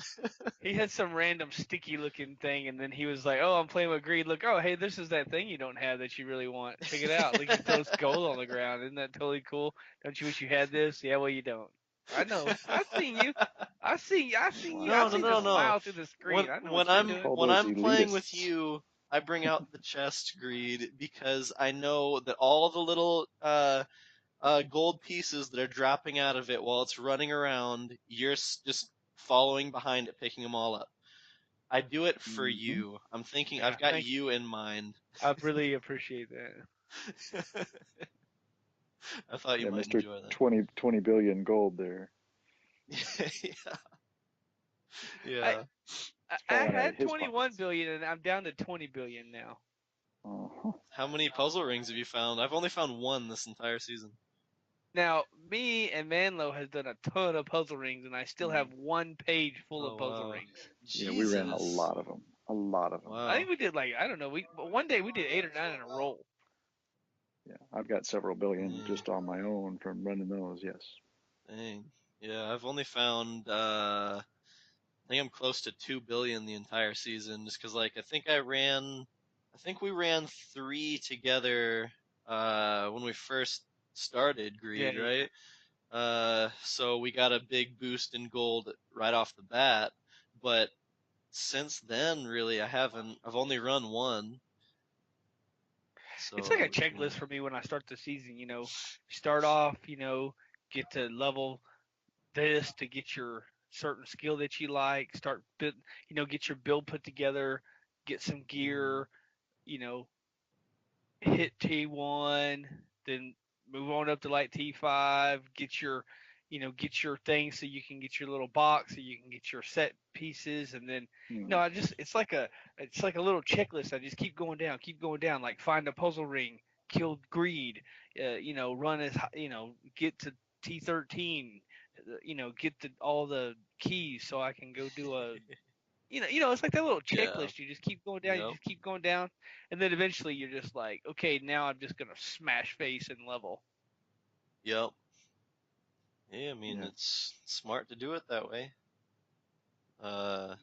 Speaker 1: He had some random sticky looking thing, and then he was like, "Oh, I'm playing with greed. Look, oh, hey, this is that thing you don't have that you really want. Check it out. Look, he throws gold on the ground. Isn't that totally cool? Don't you wish you had this? Yeah, well, you don't. I know. I seen you. I seen you. I seen you. I
Speaker 2: No, no,
Speaker 1: seen the
Speaker 2: no, no.
Speaker 1: smile through the screen. I know
Speaker 2: When
Speaker 1: what you're
Speaker 2: I'm
Speaker 1: doing.
Speaker 3: Call
Speaker 2: when
Speaker 3: those
Speaker 2: I'm playing with
Speaker 3: elitists.
Speaker 2: you, I bring out the chest greed because I know that all the little gold pieces that are dropping out of it while it's running around, you're just following behind it, picking them all up. I do it for
Speaker 3: Mhm.
Speaker 2: you. I'm thinking
Speaker 1: Yeah,
Speaker 2: I've got
Speaker 1: thank you.
Speaker 2: you in mind.
Speaker 1: I really appreciate that.
Speaker 2: I thought you
Speaker 3: Yeah,
Speaker 2: might
Speaker 3: Mr.
Speaker 2: enjoy that.
Speaker 3: 20 billion gold there.
Speaker 2: Yeah.
Speaker 1: I
Speaker 2: Yeah.
Speaker 1: I
Speaker 3: Falling out of
Speaker 1: had
Speaker 3: his
Speaker 1: 21
Speaker 3: pockets.
Speaker 1: billion, and I'm down to 20 billion now.
Speaker 3: Uh-huh.
Speaker 2: How many puzzle rings have you found? I've only found one this entire season.
Speaker 1: Now, me and Manlow has done a ton of puzzle rings, and I still have one page full of
Speaker 2: Oh
Speaker 1: puzzle
Speaker 2: wow.
Speaker 1: rings.
Speaker 3: Yeah, we ran a
Speaker 2: Jesus.
Speaker 3: lot of them. A lot of them.
Speaker 1: I
Speaker 2: Wow.
Speaker 1: think we did I don't know, but one day we did 8 or 9 in a row.
Speaker 3: Yeah, I've got several billion
Speaker 2: Dang.
Speaker 3: just on my own from running those. Yes.
Speaker 2: Dang. Yeah, I've only found I think I'm close to 2 billion the entire season just cuz like I think we ran 3 together when we first started
Speaker 1: Yeah,
Speaker 2: Greed,
Speaker 1: yeah.
Speaker 2: right? So we got a big boost in gold right off the bat, but since then really I've only run one.
Speaker 1: It's like a
Speaker 2: So,
Speaker 1: checklist
Speaker 2: yeah.
Speaker 1: for me when I start the season. Start off, get to level this to get your certain skill that you like. Get your build put together, get some
Speaker 2: Mm,
Speaker 1: gear. You know, hit T1, then move on up to like T5, get your thing so you can get your little box, so you can get your set pieces, and then
Speaker 3: Hmm.
Speaker 1: it's like a little checklist. I just keep going down, like find a puzzle ring, kill greed, run get to T13, get all the keys so I can go do a it's like that little
Speaker 2: yeah.
Speaker 1: checklist. You just keep going down, you
Speaker 2: Yep.
Speaker 1: just keep going down, and then eventually you're just like, okay, now I'm just gonna smash face and level.
Speaker 2: Yep. Yeah, I mean
Speaker 3: Yeah.
Speaker 2: it's smart to do it that way. Uh,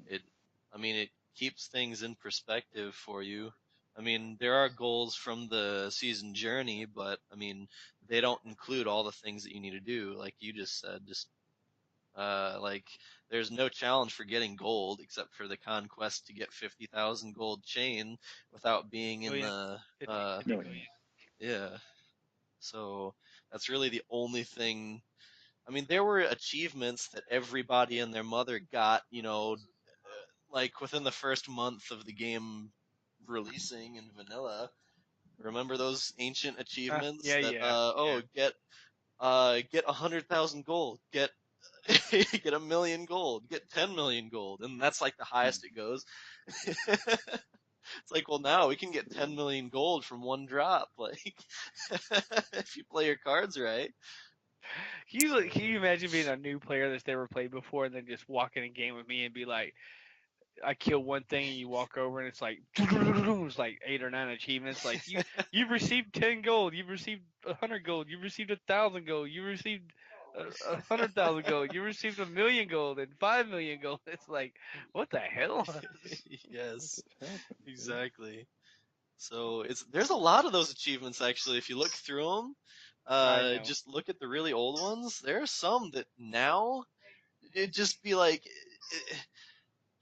Speaker 2: it, I mean, it keeps things in perspective for you. I mean, there are goals from the season journey, but I mean, they don't include all the things that you need to do, like you just said. Like, there's no challenge for getting gold except for the conquest to get 50,000 gold chain without being in
Speaker 1: Million,
Speaker 2: the,
Speaker 1: 50, 50
Speaker 3: Million.
Speaker 1: million.
Speaker 2: yeah. So that's really the only thing. I mean, there were achievements that everybody and their mother got, like within the first month of the game releasing in vanilla. Remember those ancient achievements
Speaker 1: Yeah,
Speaker 2: that
Speaker 1: yeah.
Speaker 2: get 100,000 gold, get get 1 million gold, get 10 million gold, and that's like the highest it goes. It's like, well, now we can get 10 million gold from one drop, like if you play your cards right.
Speaker 1: Can
Speaker 2: So
Speaker 1: you imagine being a new player that's never played before and then just walking in a game with me and be like, I kill one thing and you walk over and it's like it's like 8 or 9 achievements. Like you've received 10 gold, you've received 100 gold, you've received 1,000 gold, you received 100,000 gold, you received 1 million gold and 5 million gold. It's like what the hell?
Speaker 3: What
Speaker 2: yes,
Speaker 3: just happened?
Speaker 2: exactly. So there's a lot of those achievements actually. If you look through them,
Speaker 1: I know.
Speaker 2: just look at the really old ones. There are some that now it just be like,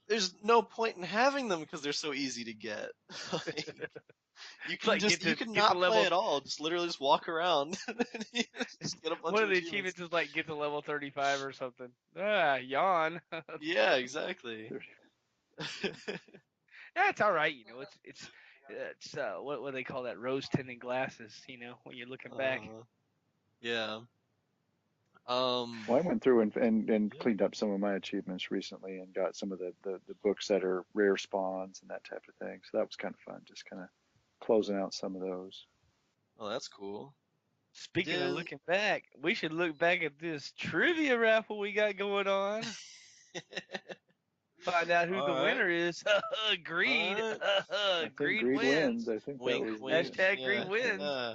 Speaker 2: there's no point in having them because they're so easy to get. Like,
Speaker 1: It's like
Speaker 2: you can
Speaker 1: get the
Speaker 2: not play
Speaker 1: level.
Speaker 2: at all. Just literally just walk around and you just get a bunch
Speaker 1: One
Speaker 2: of
Speaker 1: of the
Speaker 2: achievements.
Speaker 1: achievements is like get to level 35 or something. Yawn.
Speaker 2: Yeah, exactly.
Speaker 1: Yeah, it's all right. It's what they call that, rose tinted glasses. When you're looking back.
Speaker 2: Yeah.
Speaker 3: Well, I went through and
Speaker 2: Yeah.
Speaker 3: cleaned up some of my achievements recently and got some of the books that are rare spawns and that type of thing. So that was kind of fun, just kind of closing out some of those.
Speaker 2: Oh, that's cool.
Speaker 1: Speaking of
Speaker 2: Did
Speaker 1: looking back, we should look back at this trivia raffle we got going on. Find out who
Speaker 2: All
Speaker 1: the
Speaker 2: right.
Speaker 1: winner is. Greed.
Speaker 2: All right.
Speaker 3: I think
Speaker 1: Greed
Speaker 3: Greed wins.
Speaker 1: wins.
Speaker 3: I think that
Speaker 2: Wink,
Speaker 3: was
Speaker 2: wink.
Speaker 1: Hashtag
Speaker 2: Yeah,
Speaker 1: Greed wins.
Speaker 2: yeah.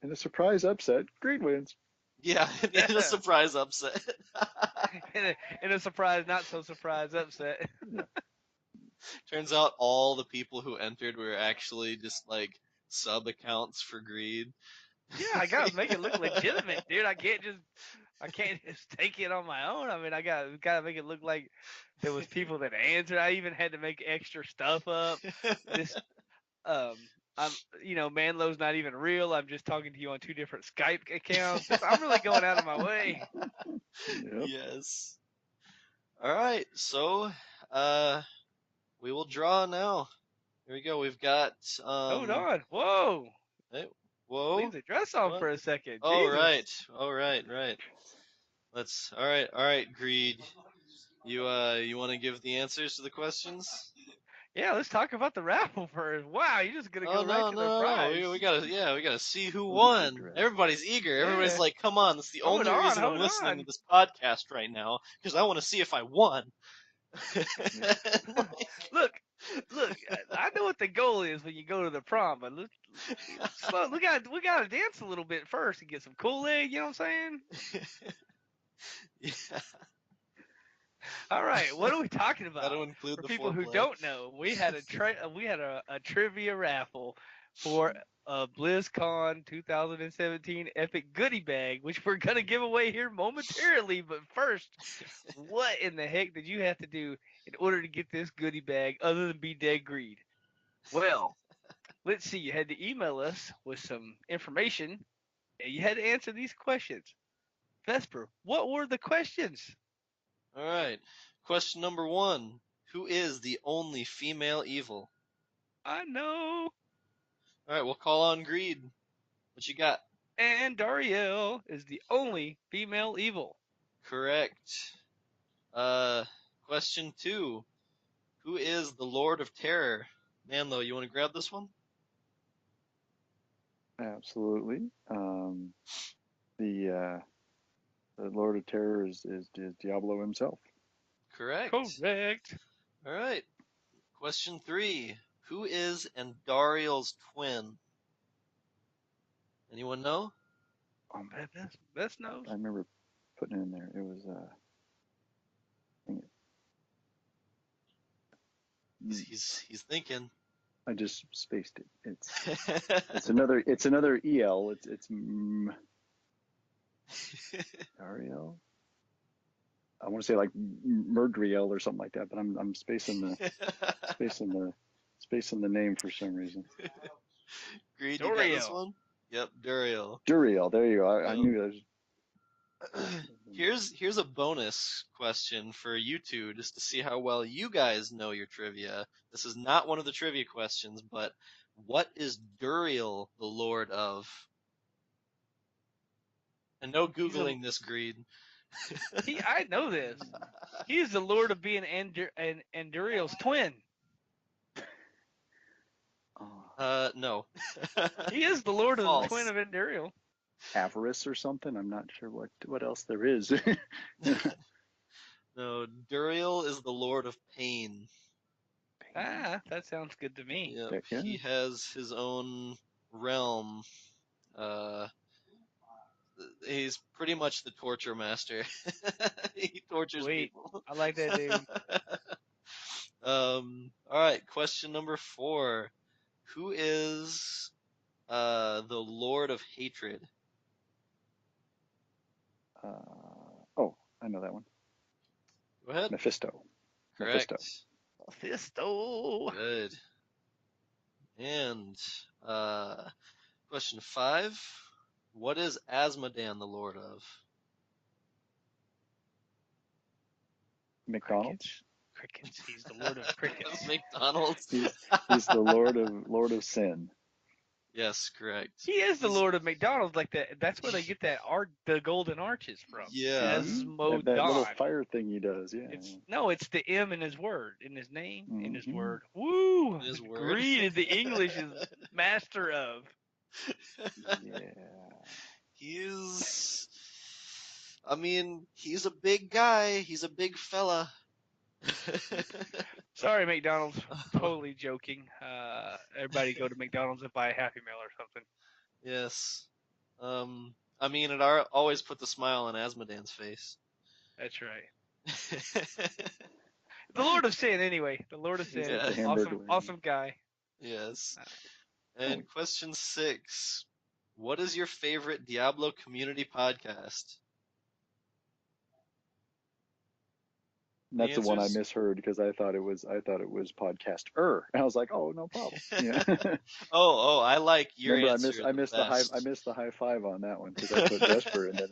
Speaker 3: in a surprise upset. Greed wins.
Speaker 2: Yeah, in a surprise upset.
Speaker 1: in a surprise, not so surprise upset.
Speaker 2: Turns out all the people who entered were actually just like sub accounts for Greed.
Speaker 1: Yeah, I gotta make it look legitimate, dude. I can't just take it on my own. I mean, I gotta make it look like there was people that answered. I even had to make extra stuff up. This I'm Manlow's not even real. I'm just talking to you on two different Skype accounts. I'm really going out of my way.
Speaker 3: Yep.
Speaker 2: Yes. All right, so we will draw now. Here we go. We've got
Speaker 1: Hold on. Whoa.
Speaker 2: hey, whoa.
Speaker 1: Leave the dress on
Speaker 2: What?
Speaker 1: for a second.
Speaker 2: Oh
Speaker 1: Jesus.
Speaker 2: right. Oh right. Let's. All right. Greed. You want to give the answers to the questions?
Speaker 1: Yeah, let's talk about the raffle first. Wow, you're just gonna go right to the
Speaker 2: No.
Speaker 1: prize.
Speaker 2: We gotta see who
Speaker 3: Who did
Speaker 2: won.
Speaker 3: the draft?
Speaker 2: Everybody's eager. Everybody's
Speaker 1: Yeah.
Speaker 2: like, come on, that's the
Speaker 1: Hold
Speaker 2: only
Speaker 1: on,
Speaker 2: reason I'm
Speaker 1: hold
Speaker 2: listening to
Speaker 1: on.
Speaker 2: this podcast right now, because I want to see if I won.
Speaker 1: Look, I know what the goal is when you go to the prom, but slow. We gotta dance a little bit first and get some Kool-Aid. You know what I'm saying?
Speaker 2: Yeah,
Speaker 1: All right, what are we talking
Speaker 2: gotta
Speaker 1: about?
Speaker 2: include
Speaker 1: For
Speaker 2: the
Speaker 1: people who
Speaker 2: foreplay.
Speaker 1: don't know, we had a trivia raffle for a BlizzCon 2017 Epic Goodie Bag, which we're gonna give away here momentarily. But first, what in the heck did you have to do in order to get this goodie bag other than be dead greed? Well, let's see. You had to email us with some information, and you had to answer these questions. Vesper, what were the questions?
Speaker 2: All right. Question number 1. Who is the only female evil?
Speaker 1: I know.
Speaker 2: All right, we'll call on Greed. What you got?
Speaker 1: And Dariel is the only female evil.
Speaker 2: Correct. Question 2. Who is the Lord of Terror? Manlow, you want to grab this one?
Speaker 3: Absolutely. The Lord of Terror is Diablo himself.
Speaker 2: Correct.
Speaker 1: Correct.
Speaker 2: All right. Question 3. Who is Andariel's twin? Anyone know?
Speaker 1: Best knows.
Speaker 3: I remember putting it in there. It was
Speaker 2: He's thinking.
Speaker 3: I just spaced it. It's another EL. It's Ariel. I want to say like Murdriel or something like that, but I'm spacing the name for some reason.
Speaker 2: Greed, you got this
Speaker 1: Doriel.
Speaker 2: one? Yep, Duriel.
Speaker 3: Duriel. There you go. I knew that was.
Speaker 2: Here's a bonus question for you two, just to see how well you guys know your trivia. This is not one of the trivia questions, but what is Duriel the lord of? And no Googling this, Greed.
Speaker 1: I know this. He is the lord of being Anduriel's twin.
Speaker 2: No.
Speaker 1: He is the lord of the
Speaker 2: False.
Speaker 1: twin of Anduriel.
Speaker 3: Avarice or something. I'm not sure what else there is.
Speaker 2: No, Duriel is the lord of pain.
Speaker 1: Ah, that sounds good to me.
Speaker 2: Yep,
Speaker 3: Yeah.
Speaker 2: he has his own realm. He's pretty much the torture master. He tortures people.
Speaker 1: I like that dude.
Speaker 2: All right, question number 4. Who is the Lord of Hatred?
Speaker 3: I know that one.
Speaker 2: Go ahead.
Speaker 3: Mephisto.
Speaker 2: Correct.
Speaker 1: Mephisto.
Speaker 2: Good. And question 5. What is Asmodan the Lord of?
Speaker 3: McDonald's.
Speaker 1: Crickets. He's the lord of crickets.
Speaker 2: McDonald's.
Speaker 3: He's the Lord of Sin.
Speaker 2: Yes, correct.
Speaker 1: He is the
Speaker 2: He's-
Speaker 1: Lord of McDonald's, like that. That's where they get that the golden arches from.
Speaker 2: Yeah.
Speaker 1: Asmodon.
Speaker 3: That little fire thing he does, yeah.
Speaker 1: It's the M in his word, in his name, in his
Speaker 3: Mhm.
Speaker 1: word. Woo!
Speaker 2: His word.
Speaker 1: Greed is the English is master of.
Speaker 3: Yeah.
Speaker 2: He's a big guy. He's a big fella.
Speaker 1: Sorry, McDonald's. Totally joking. Everybody go to McDonald's and buy a Happy Meal or something.
Speaker 2: Yes. It always put the smile on Asmodan's face.
Speaker 1: That's right. The Lord of Sin, anyway. The Lord of Sin.
Speaker 2: Yeah. The
Speaker 3: Hamburglar.
Speaker 1: Awesome guy.
Speaker 2: Yes. And question 6. What is your favorite Diablo community podcast?
Speaker 3: That's the one I
Speaker 2: answers-
Speaker 3: misheard because I thought it was podcaster. And I was like, oh, no problem. Yeah.
Speaker 2: Oh, I like your
Speaker 3: Remember,
Speaker 2: answer.
Speaker 3: I missed the high five on that one because I put Vesper and then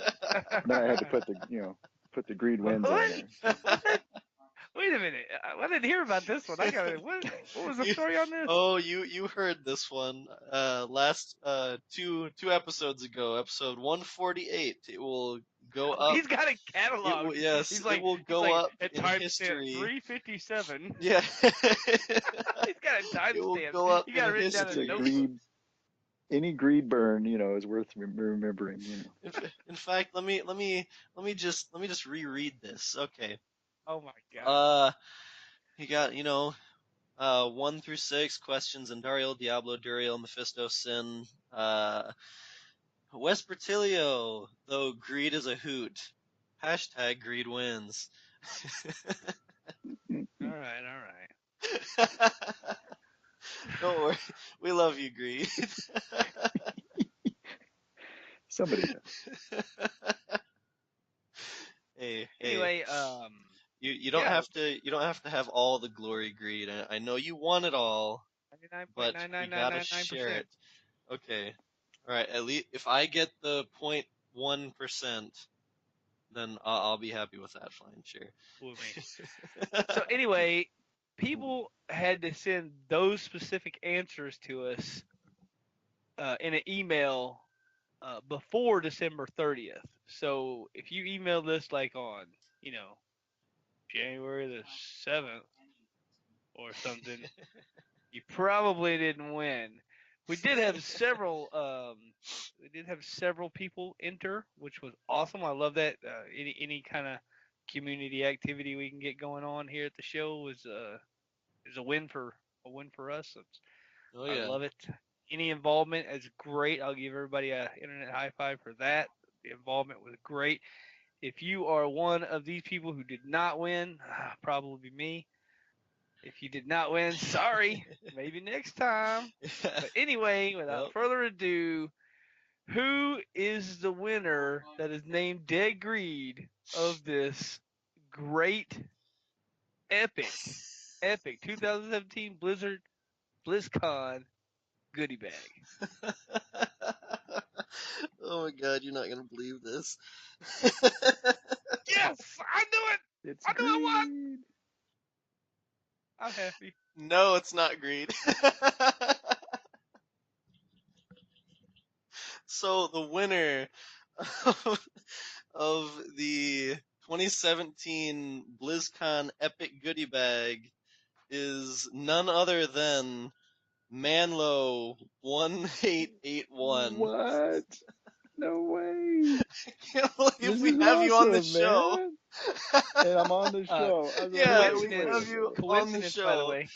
Speaker 3: I had to put the greed wins on there.
Speaker 1: What? Wait a minute. I didn't hear about this one. What was the story on this?
Speaker 2: Oh, you heard this one last two episodes ago, episode 148. It will go up.
Speaker 1: He's got a catalog.
Speaker 2: It will go up in history.
Speaker 1: 357.
Speaker 2: Yeah.
Speaker 1: He's got a timestamp.
Speaker 2: It will go up
Speaker 1: You got
Speaker 2: in
Speaker 1: it written down
Speaker 2: history.
Speaker 1: in a notebook.
Speaker 3: Any greed burn, is worth remembering.
Speaker 2: In fact, let me just reread this. Okay.
Speaker 1: Oh my god.
Speaker 2: You got 1 through 6 questions: Andariel, Diablo, Duriel, Mephisto, Sin, Vespertilio, though greed is a hoot. Hashtag greed wins.
Speaker 1: All right.
Speaker 2: Don't worry, we love you, greed.
Speaker 3: Somebody does.
Speaker 2: Hey.
Speaker 1: Anyway,
Speaker 2: You don't have to have all the glory, greed. I know you want it all, but we gotta share it. Okay. All right. At least if I get the 0.1%, then I'll be happy with that. Fine, sure.
Speaker 1: So anyway, people had to send those specific answers to us in an email before December 30th. So if you emailed us like on, January the 7th or something, you probably didn't win. We did have several people enter, which was awesome. I love that. Any kind of community activity we can get going on here at the show is a win for us.
Speaker 2: Oh yeah.
Speaker 1: I love it. Any involvement is great. I'll give everybody a internet high five for that. The involvement was great. If you are one of these people who did not win, probably me. If you did not win, sorry. Maybe next time. But anyway, without further ado, who is the winner that is named Dead Greed of this great, epic 2017 BlizzCon goodie bag?
Speaker 2: Oh my god, you're not gonna believe this.
Speaker 1: Yes, I knew it.
Speaker 3: It's
Speaker 1: I knew I won.
Speaker 3: greed.
Speaker 1: I'm happy.
Speaker 2: No, it's not greed. So the winner of the 2017 BlizzCon Epic Goodie Bag is none other than Manlow 1881.
Speaker 3: What? No way.
Speaker 2: Can't believe
Speaker 3: This
Speaker 2: we
Speaker 3: is
Speaker 2: have you on the
Speaker 3: awesome,
Speaker 2: show.
Speaker 3: man. And I'm on the show. I was
Speaker 2: Yeah,
Speaker 3: like,
Speaker 2: we
Speaker 1: Coincidence.
Speaker 2: have you on the
Speaker 1: Coincidence, by the
Speaker 2: show.
Speaker 1: way.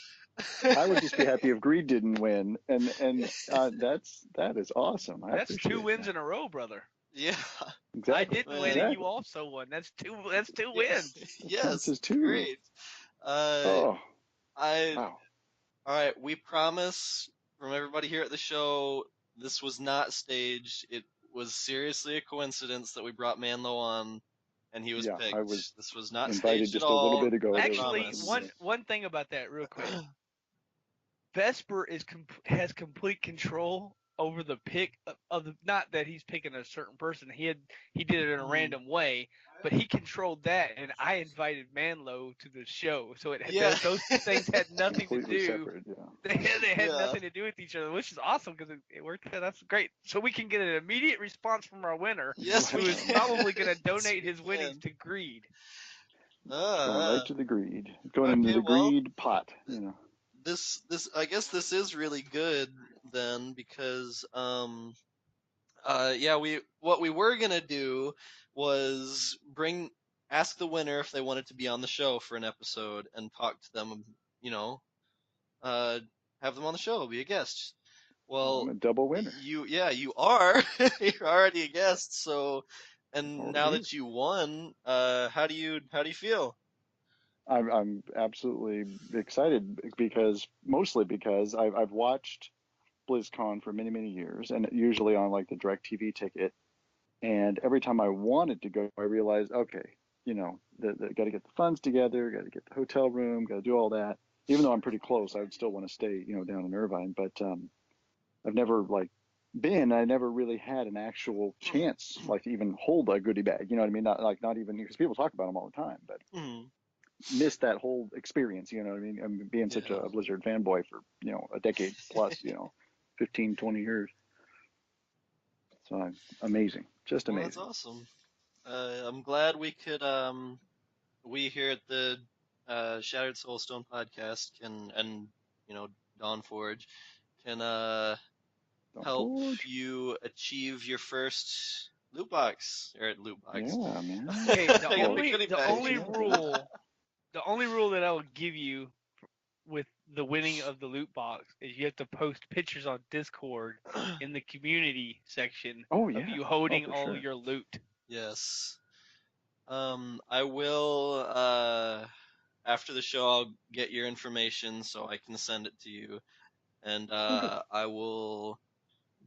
Speaker 3: I would just be happy if greed didn't win, and that is awesome. I
Speaker 1: That's
Speaker 3: appreciate
Speaker 1: 2 wins
Speaker 3: that.
Speaker 1: in a row, brother.
Speaker 2: Yeah.
Speaker 3: Exactly.
Speaker 1: I didn't win, and
Speaker 3: Exactly.
Speaker 1: you also won. That's two wins.
Speaker 2: Yes.
Speaker 3: counts as 2.
Speaker 2: Great.
Speaker 3: Oh, wow.
Speaker 2: All right. We promise from everybody here at the show, this was not staged. It was seriously a coincidence that we brought Manlow on, and he was
Speaker 3: Yeah,
Speaker 2: picked.
Speaker 3: I was
Speaker 2: This was not
Speaker 3: invited
Speaker 2: staged
Speaker 3: just
Speaker 2: at
Speaker 3: a little
Speaker 2: all.
Speaker 3: bit ago.
Speaker 1: Actually,
Speaker 2: promise.
Speaker 1: one thing about that, real quick. Vesper has complete control over the pick of the, not that he's picking a certain person. He did it in a random way, but he controlled that, and I invited Manlow to the show, so
Speaker 2: Yeah.
Speaker 1: those two things had nothing to
Speaker 3: Completely
Speaker 1: do.
Speaker 3: separate, yeah.
Speaker 1: They had
Speaker 2: Yeah.
Speaker 1: nothing to do with each other, which is awesome because it worked out. That's great. So we can get an immediate response from our winner,
Speaker 2: Yes,
Speaker 1: who
Speaker 2: we
Speaker 1: is
Speaker 2: can.
Speaker 1: probably going to
Speaker 2: Yes,
Speaker 1: donate
Speaker 2: we
Speaker 1: his winnings
Speaker 2: can.
Speaker 1: to Greed.
Speaker 3: Going right to the greed. Going into
Speaker 2: Okay,
Speaker 3: the
Speaker 2: well,
Speaker 3: greed pot, you know.
Speaker 2: this I guess this is really good then, because yeah, what we were gonna do was ask the winner if they wanted to be on the show for an episode and talk to them, you know, uh, have them on the show, be a guest.
Speaker 3: I'm
Speaker 2: Well,
Speaker 3: a double winner.
Speaker 2: you are. You're already a guest, so, and now
Speaker 3: Already.
Speaker 2: that you won, how do you feel?
Speaker 3: I'm absolutely excited mostly because I've watched BlizzCon for many, many years, and usually on like the DirecTV ticket. And every time I wanted to go, I realized, okay, you know, got to get the funds together, got to get the hotel room, got to do all that. Even though I'm pretty close, I would still want to stay, you know, down in Irvine. But I've never like been. I never really had an actual chance, like to even hold a goodie bag. You know what I mean? Not even because people talk about them all the time, but
Speaker 2: Hmm.
Speaker 3: missed that whole experience. You know what I mean? I'm being such
Speaker 2: Yeah.
Speaker 3: a Blizzard fanboy for, you know, a decade plus. You know, 15, 20 years. So amazing, just
Speaker 2: Well, that's
Speaker 3: amazing.
Speaker 2: awesome. I'm glad we here at the Shattered Soulstone podcast and you know Dawn Forge can
Speaker 3: Don't
Speaker 2: help
Speaker 3: forge.
Speaker 2: you achieve your first loot box or loot box.
Speaker 3: Yeah, man.
Speaker 1: Okay,
Speaker 2: I got the goodie
Speaker 1: the
Speaker 2: bag.
Speaker 1: only rule that I will give you with the winning of the loot box is you have to post pictures on Discord in the community section
Speaker 3: Oh
Speaker 1: of
Speaker 3: yeah.
Speaker 1: you
Speaker 3: Oh,
Speaker 1: holding
Speaker 3: for
Speaker 1: all
Speaker 3: sure.
Speaker 1: your loot.
Speaker 2: Yes. I will after the show I'll get your information so I can send it to you, and
Speaker 3: Oh, good.
Speaker 2: I will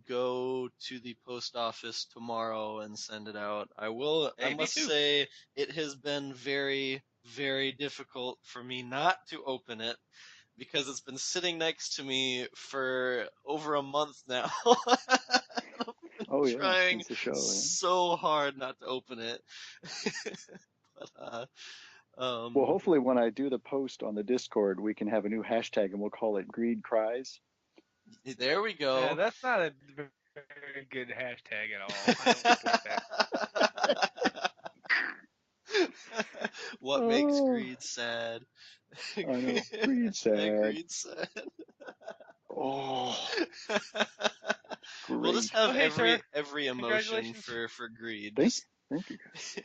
Speaker 2: go to the post office tomorrow and send it out. I
Speaker 1: Hey, me
Speaker 2: must
Speaker 1: too.
Speaker 2: say, it has been very, very difficult for me not to open it because it's been sitting next to me for over a month now.
Speaker 3: Oh yeah,
Speaker 2: Trying
Speaker 3: since the show. Yeah.
Speaker 2: so hard not to open it. But,
Speaker 3: Well, hopefully when I do the post on the Discord, we can have a new hashtag and we'll call it Greed Cries.
Speaker 2: there we go.
Speaker 1: That's not a very good hashtag at all. I don't support that.
Speaker 2: What makes
Speaker 3: Oh,
Speaker 2: greed sad?
Speaker 3: I know. Greed sad.
Speaker 2: Greed sad.
Speaker 3: Oh,
Speaker 2: We'll just
Speaker 3: great.
Speaker 2: have
Speaker 1: Oh, hey, sir.
Speaker 2: every emotion
Speaker 1: Congratulations.
Speaker 2: for greed.
Speaker 3: Thank
Speaker 2: Just
Speaker 3: you. Thank you, guys.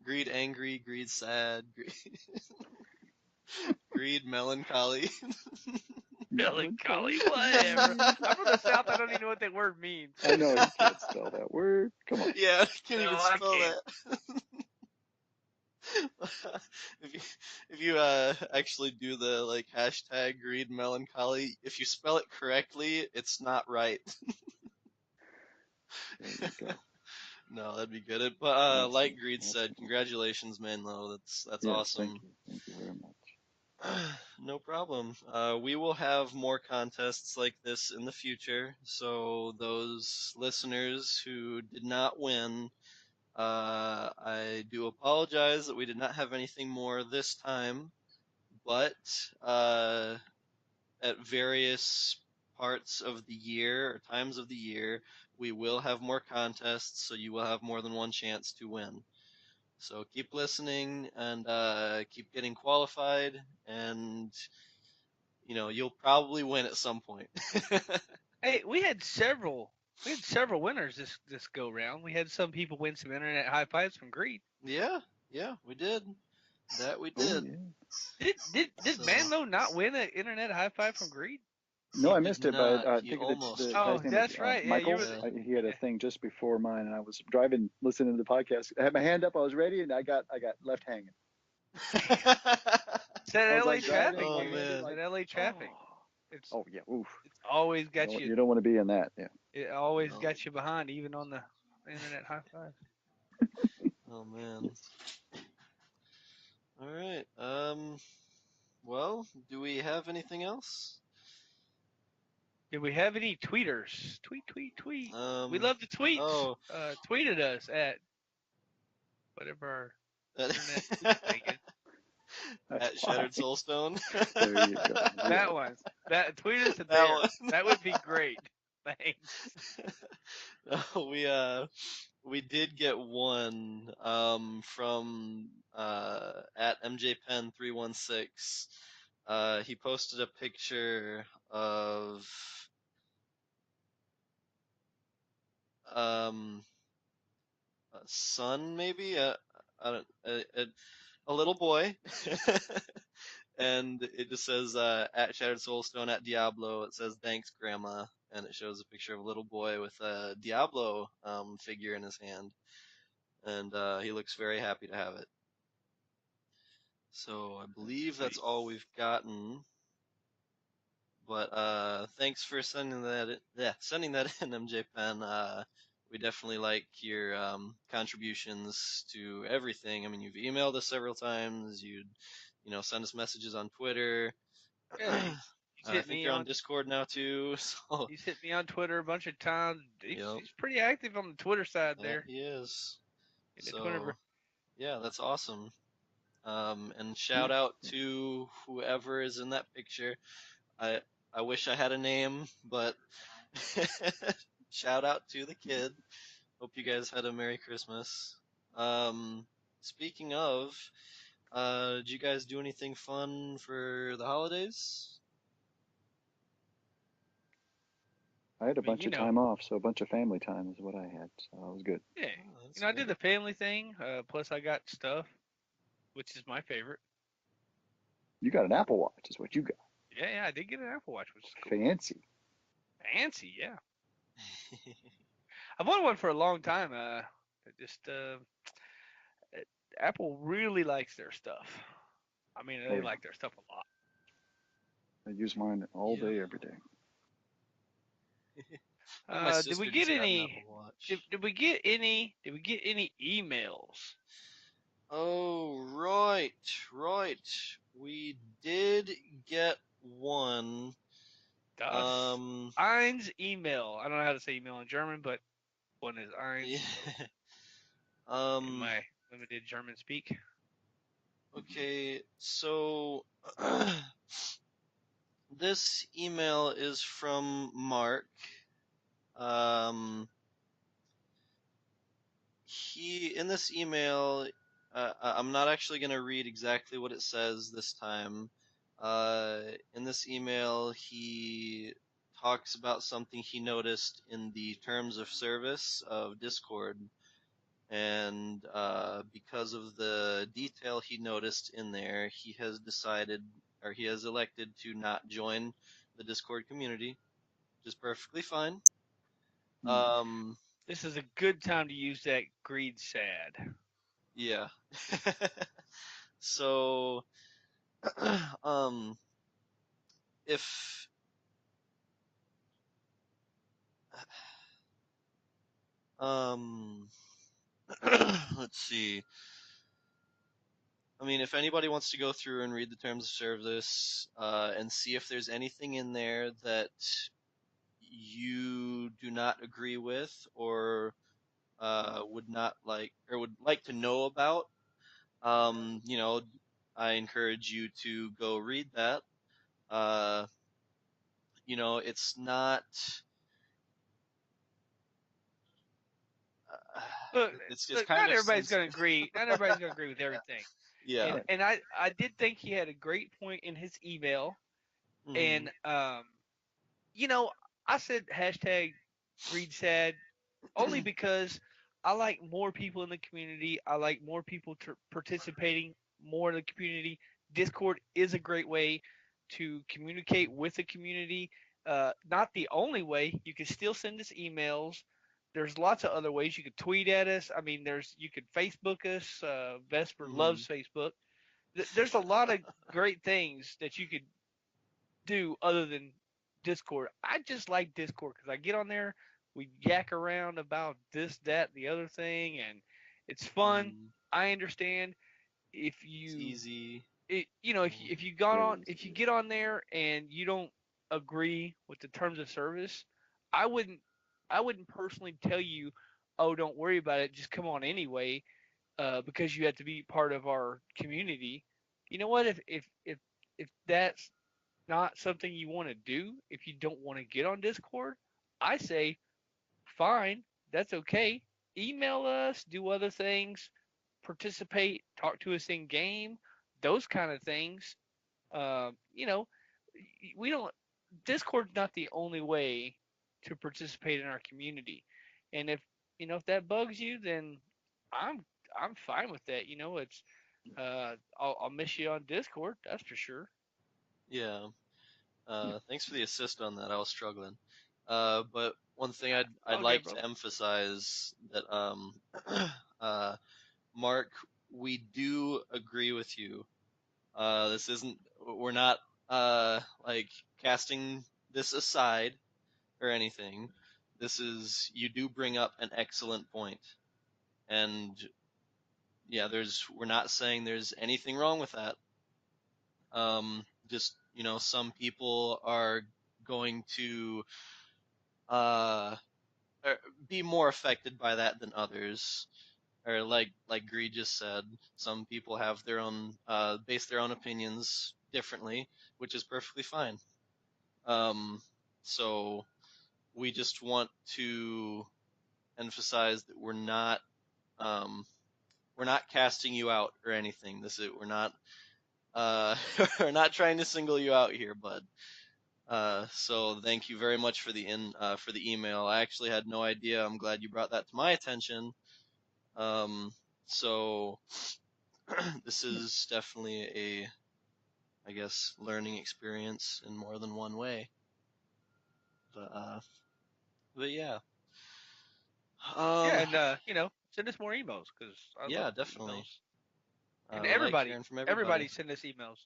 Speaker 2: greed angry, greed sad, greed melancholy.
Speaker 1: Melancholy, whatever. I'm from the South. I don't even know what that word means.
Speaker 3: I know he can't spell that word. Come on.
Speaker 2: Yeah, I can't
Speaker 1: No,
Speaker 2: even
Speaker 1: I
Speaker 2: spell
Speaker 1: can't.
Speaker 2: that. If you actually do the like hashtag greed melancholy, if you spell it correctly, it's not right.
Speaker 3: There you go.
Speaker 2: No, that'd be good. But like
Speaker 3: Awesome.
Speaker 2: Greed said,
Speaker 3: Awesome.
Speaker 2: congratulations, Manlow. That's
Speaker 3: Yes, thank
Speaker 2: awesome.
Speaker 3: you. Thank you very much.
Speaker 2: No problem. We will have more contests like this in the future. So those listeners who did not win, I do apologize that we did not have anything more this time. But at various parts of the year or times of the year, we will have more contests, so you will have more than one chance to win. So keep listening and keep getting qualified, and you know you'll probably win at some point.
Speaker 1: Hey, we had several winners this go round. We had some people win some internet high fives from Greed.
Speaker 2: Yeah, we did. That we
Speaker 3: Oh
Speaker 2: did.
Speaker 3: yeah.
Speaker 1: Did
Speaker 2: So
Speaker 1: Manlow not win an internet high five from Greed?
Speaker 3: No,
Speaker 2: he
Speaker 3: I
Speaker 2: did
Speaker 3: missed it, but
Speaker 2: not.
Speaker 3: I
Speaker 2: He
Speaker 3: think
Speaker 2: almost
Speaker 3: the
Speaker 1: Oh,
Speaker 3: guy's
Speaker 2: won.
Speaker 3: name was
Speaker 1: that's right. Yeah, you
Speaker 3: Michael.
Speaker 1: were
Speaker 2: Yeah.
Speaker 3: He had a
Speaker 1: yeah.
Speaker 3: thing just before mine, and I was driving, listening to the podcast. I had my hand up, I was ready, and I got left hanging.
Speaker 1: It's that
Speaker 3: I was
Speaker 1: LA
Speaker 3: like
Speaker 1: traffic,
Speaker 3: driving
Speaker 2: Oh
Speaker 3: one
Speaker 1: dude.
Speaker 3: handed,
Speaker 2: man.
Speaker 1: It's
Speaker 3: like,
Speaker 1: that LA traffic.
Speaker 3: oh,
Speaker 1: It's
Speaker 3: oh yeah, oof.
Speaker 1: it's always got you.
Speaker 3: You don't want to be in that. Yeah.
Speaker 1: It always
Speaker 2: No.
Speaker 1: got you behind, even on the internet high five.
Speaker 2: Oh man. All right. Well, do we have anything else?
Speaker 1: Did we have any tweeters? Tweet. We love the tweets.
Speaker 2: Oh.
Speaker 1: Tweeted us at whatever our internet tweet thing is.
Speaker 2: At Shattered Soulstone.
Speaker 3: There you go.
Speaker 1: That
Speaker 3: Yeah.
Speaker 1: one. That tweet us at
Speaker 2: That
Speaker 1: there.
Speaker 2: one.
Speaker 1: That would be great. Thanks.
Speaker 2: We did get one from at MJPen316. He posted a picture of a son, maybe I don't a little boy, and it just says at Shattered Soulstone at Diablo. It says thanks, Grandma, and it shows a picture of a little boy with a Diablo figure in his hand, and he looks very happy to have it. So I believe that's all we've gotten. But thanks for sending that. Sending that in, MJ Pen. We definitely like your contributions to everything. I mean, you've emailed us several times. You send us messages on Twitter.
Speaker 1: Yeah,
Speaker 2: I think you're on Discord now too. So
Speaker 1: he's hit me on Twitter a bunch of times. He's
Speaker 2: Yep.
Speaker 1: pretty active on the Twitter side
Speaker 2: yeah,
Speaker 1: there.
Speaker 2: he is.
Speaker 1: In the
Speaker 2: So
Speaker 1: Twitterverse.
Speaker 2: yeah, that's awesome. And shout out to whoever is in that picture. I wish I had a name, but shout out to the kid. Hope you guys had a Merry Christmas. Speaking of, did you guys do anything fun for the holidays?
Speaker 3: I had a bunch of time off, so a bunch of family time is what I had. So it was good.
Speaker 1: Yeah,
Speaker 2: Oh,
Speaker 1: I did the family thing. Plus, I got stuff, which is my favorite.
Speaker 3: You got an Apple Watch, is what you got.
Speaker 1: Yeah, I did get an Apple Watch, which is cool.
Speaker 3: Fancy,
Speaker 1: yeah. I've wanted one for a long time. Apple really likes their stuff. I mean, they like their stuff a lot.
Speaker 3: I use mine all day, every day.
Speaker 1: Did we get any? Did we get any? Did we get any emails?
Speaker 2: Oh, right. We did get one.
Speaker 1: Ein's email. I don't know how to say email in German, but one is Ein's.
Speaker 2: Yeah.
Speaker 1: In my limited German speak.
Speaker 2: Okay, so this email is from Mark. In this email, I'm not actually going to read exactly what it says this time. In this email, he talks about something he noticed in the terms of service of Discord. And because of the detail he noticed in there, he has elected to not join the Discord community, which is perfectly fine.
Speaker 1: This is a good time to use that greed sad.
Speaker 2: Yeah. So, if let's see. I mean, if anybody wants to go through and read the terms of service and see if there's anything in there that you do not agree with or would not like or would like to know about, I encourage you to go read that. It's not.
Speaker 1: Look, not everybody's going to agree. Not everybody's going to agree with everything.
Speaker 2: Yeah.
Speaker 1: And I did think he had a great point in his email.
Speaker 2: Mm-hmm.
Speaker 1: And, I said hashtag greed sad only because I like more people in the community. I like more people participating more in the community. Discord is a great way to communicate with the community. Not the only way. You can still send us emails. There's lots of other ways. You could tweet at us. I mean, you could Facebook us. Vesper loves Facebook. There's a lot of great things that you could do other than Discord. I just like Discord because I get on there, we yak around about this, that, the other thing, and it's fun. I understand if you
Speaker 2: it's easy.
Speaker 1: if you get on there and you don't agree with the terms of service, I wouldn't I wouldn't personally tell you, oh, don't worry about it, just come on anyway, because you have to be part of our community. You know what? If that's not something you want to do, if you don't want to get on Discord, I say fine, that's okay. Email us, do other things, participate, talk to us in game, those kind of things. You know, we don't. Discord's not the only way to participate in our community, and if that bugs you, then I'm I'm fine with that. It's I'll miss you on Discord, that's for sure.
Speaker 2: Yeah. Thanks for the assist on that. I was struggling. But one thing I'd
Speaker 1: All good,
Speaker 2: like
Speaker 1: bro.
Speaker 2: to emphasize that uh, Mark, we do agree with you. This isn't we're not like casting this aside or anything. This is you do bring up an excellent point. And yeah, we're not saying there's anything wrong with that. Just, some people are going to uh be more affected by that than others. Or like Greed just said, some people have their own base their own opinions differently, which is perfectly fine. So we just want to emphasize that um we're not casting you out or anything. We're not we're not trying to single you out here, bud. So thank you very much for the email. I actually had no idea. I'm glad you brought that to my attention. Um, so this is definitely I guess, learning experience in more than one way. But but yeah.
Speaker 1: Yeah,
Speaker 2: Um,
Speaker 1: and send us more emails because I love
Speaker 2: yeah,
Speaker 1: the
Speaker 2: definitely.
Speaker 1: emails. And
Speaker 2: We like
Speaker 1: everybody,
Speaker 2: hearing from everybody.
Speaker 1: everybody send us emails.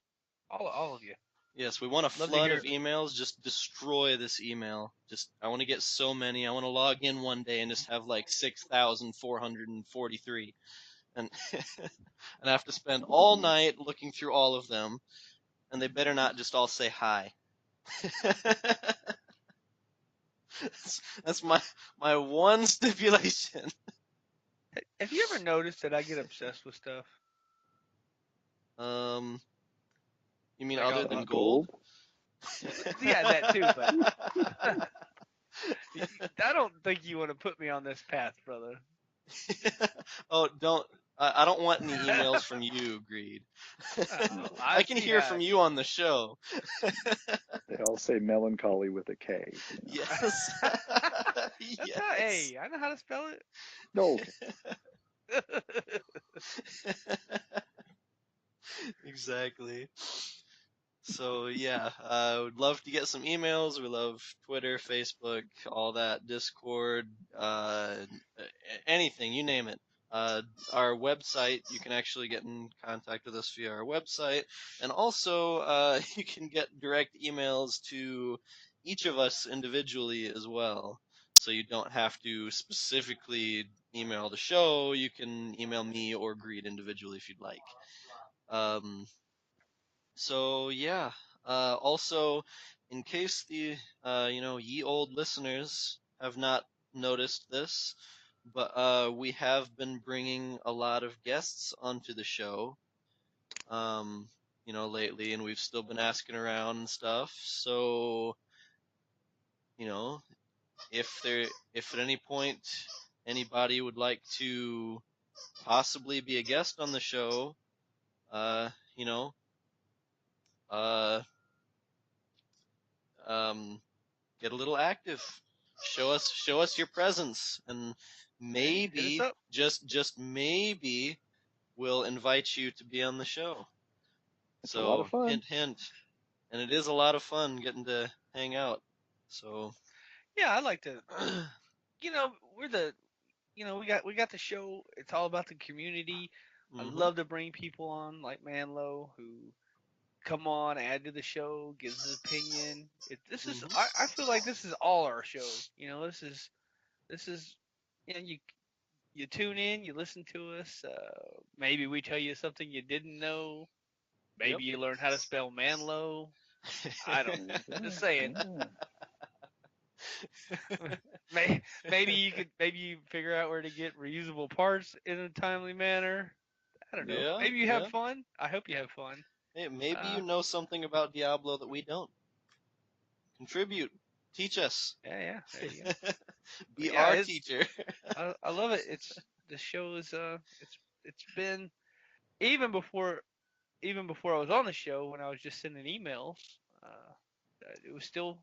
Speaker 1: All of you.
Speaker 2: Yes, we want a
Speaker 1: Love to
Speaker 2: flood
Speaker 1: hear
Speaker 2: of
Speaker 1: it.
Speaker 2: emails. Just destroy this email. I want to get so many. I want to log in one day and just have like 6,443, and and I have to spend all night looking through all of them, and they better not just all say hi. That's my one stipulation.
Speaker 1: Have you ever noticed that I get obsessed with stuff?
Speaker 2: Um, you mean
Speaker 1: Like
Speaker 2: other
Speaker 1: I'll,
Speaker 2: than gold?
Speaker 3: Gold?
Speaker 1: yeah, that too. But I don't think you want to put me on this path, brother.
Speaker 2: Oh, don't. I don't want any emails from you, Greed.
Speaker 1: Oh, I
Speaker 2: I can
Speaker 1: see
Speaker 2: hear
Speaker 1: how.
Speaker 2: from you on the show.
Speaker 3: They all say melancholy with a K.
Speaker 2: Yes.
Speaker 1: That's how.
Speaker 2: Yes.
Speaker 1: Hey, I know how to spell
Speaker 3: No, okay.
Speaker 1: it.
Speaker 2: Exactly. So yeah, would love to get some emails. We love Twitter, Facebook, all that, Discord, anything, you name it. Our website, you can actually get in contact with us via our website, and also you can get direct emails to each of us individually as well. So you don't have to specifically email the show. You can email me or Greed individually if you'd like. Um, so yeah. Also, in case the ye old listeners have not noticed this, but we have been bringing a lot of guests onto the show, lately, and we've still been asking around and stuff. So, you know, if at any point anybody would like to possibly be a guest on the show, uh, you know, uh, um, get a little active. Show us your presence, and
Speaker 1: Hey, hit us
Speaker 2: maybe,
Speaker 1: up.
Speaker 2: just maybe, we'll invite you to be on the show.
Speaker 3: It's a lot of
Speaker 2: So
Speaker 3: fun.
Speaker 2: hint hint, and it is a lot of fun getting to hang out. So
Speaker 1: Yeah, I like to. We're the. We got the show. It's all about the community. I
Speaker 2: mhm
Speaker 1: love to bring people on like Manlow who come on, add to the show, gives his opinion. This is.
Speaker 2: mhm
Speaker 1: I feel like this is all our show. This is. You tune in, you listen to us. Maybe we tell you something you didn't know.
Speaker 2: yep
Speaker 1: Maybe you learn how to spell Manlow. I don't know. Just saying.
Speaker 3: Yeah.
Speaker 1: Maybe you figure out where to get reusable parts in a timely manner. I don't know.
Speaker 2: Yeah,
Speaker 1: Maybe you have
Speaker 2: yeah.
Speaker 1: fun. I hope you have fun.
Speaker 2: Hey, maybe you know something about Diablo that we don't. Contribute. Teach us.
Speaker 1: Yeah. There you go.
Speaker 2: Be
Speaker 1: Yeah,
Speaker 2: our teacher.
Speaker 1: I love it. The show is it's been even before I was on the show when I was just sending emails. It was still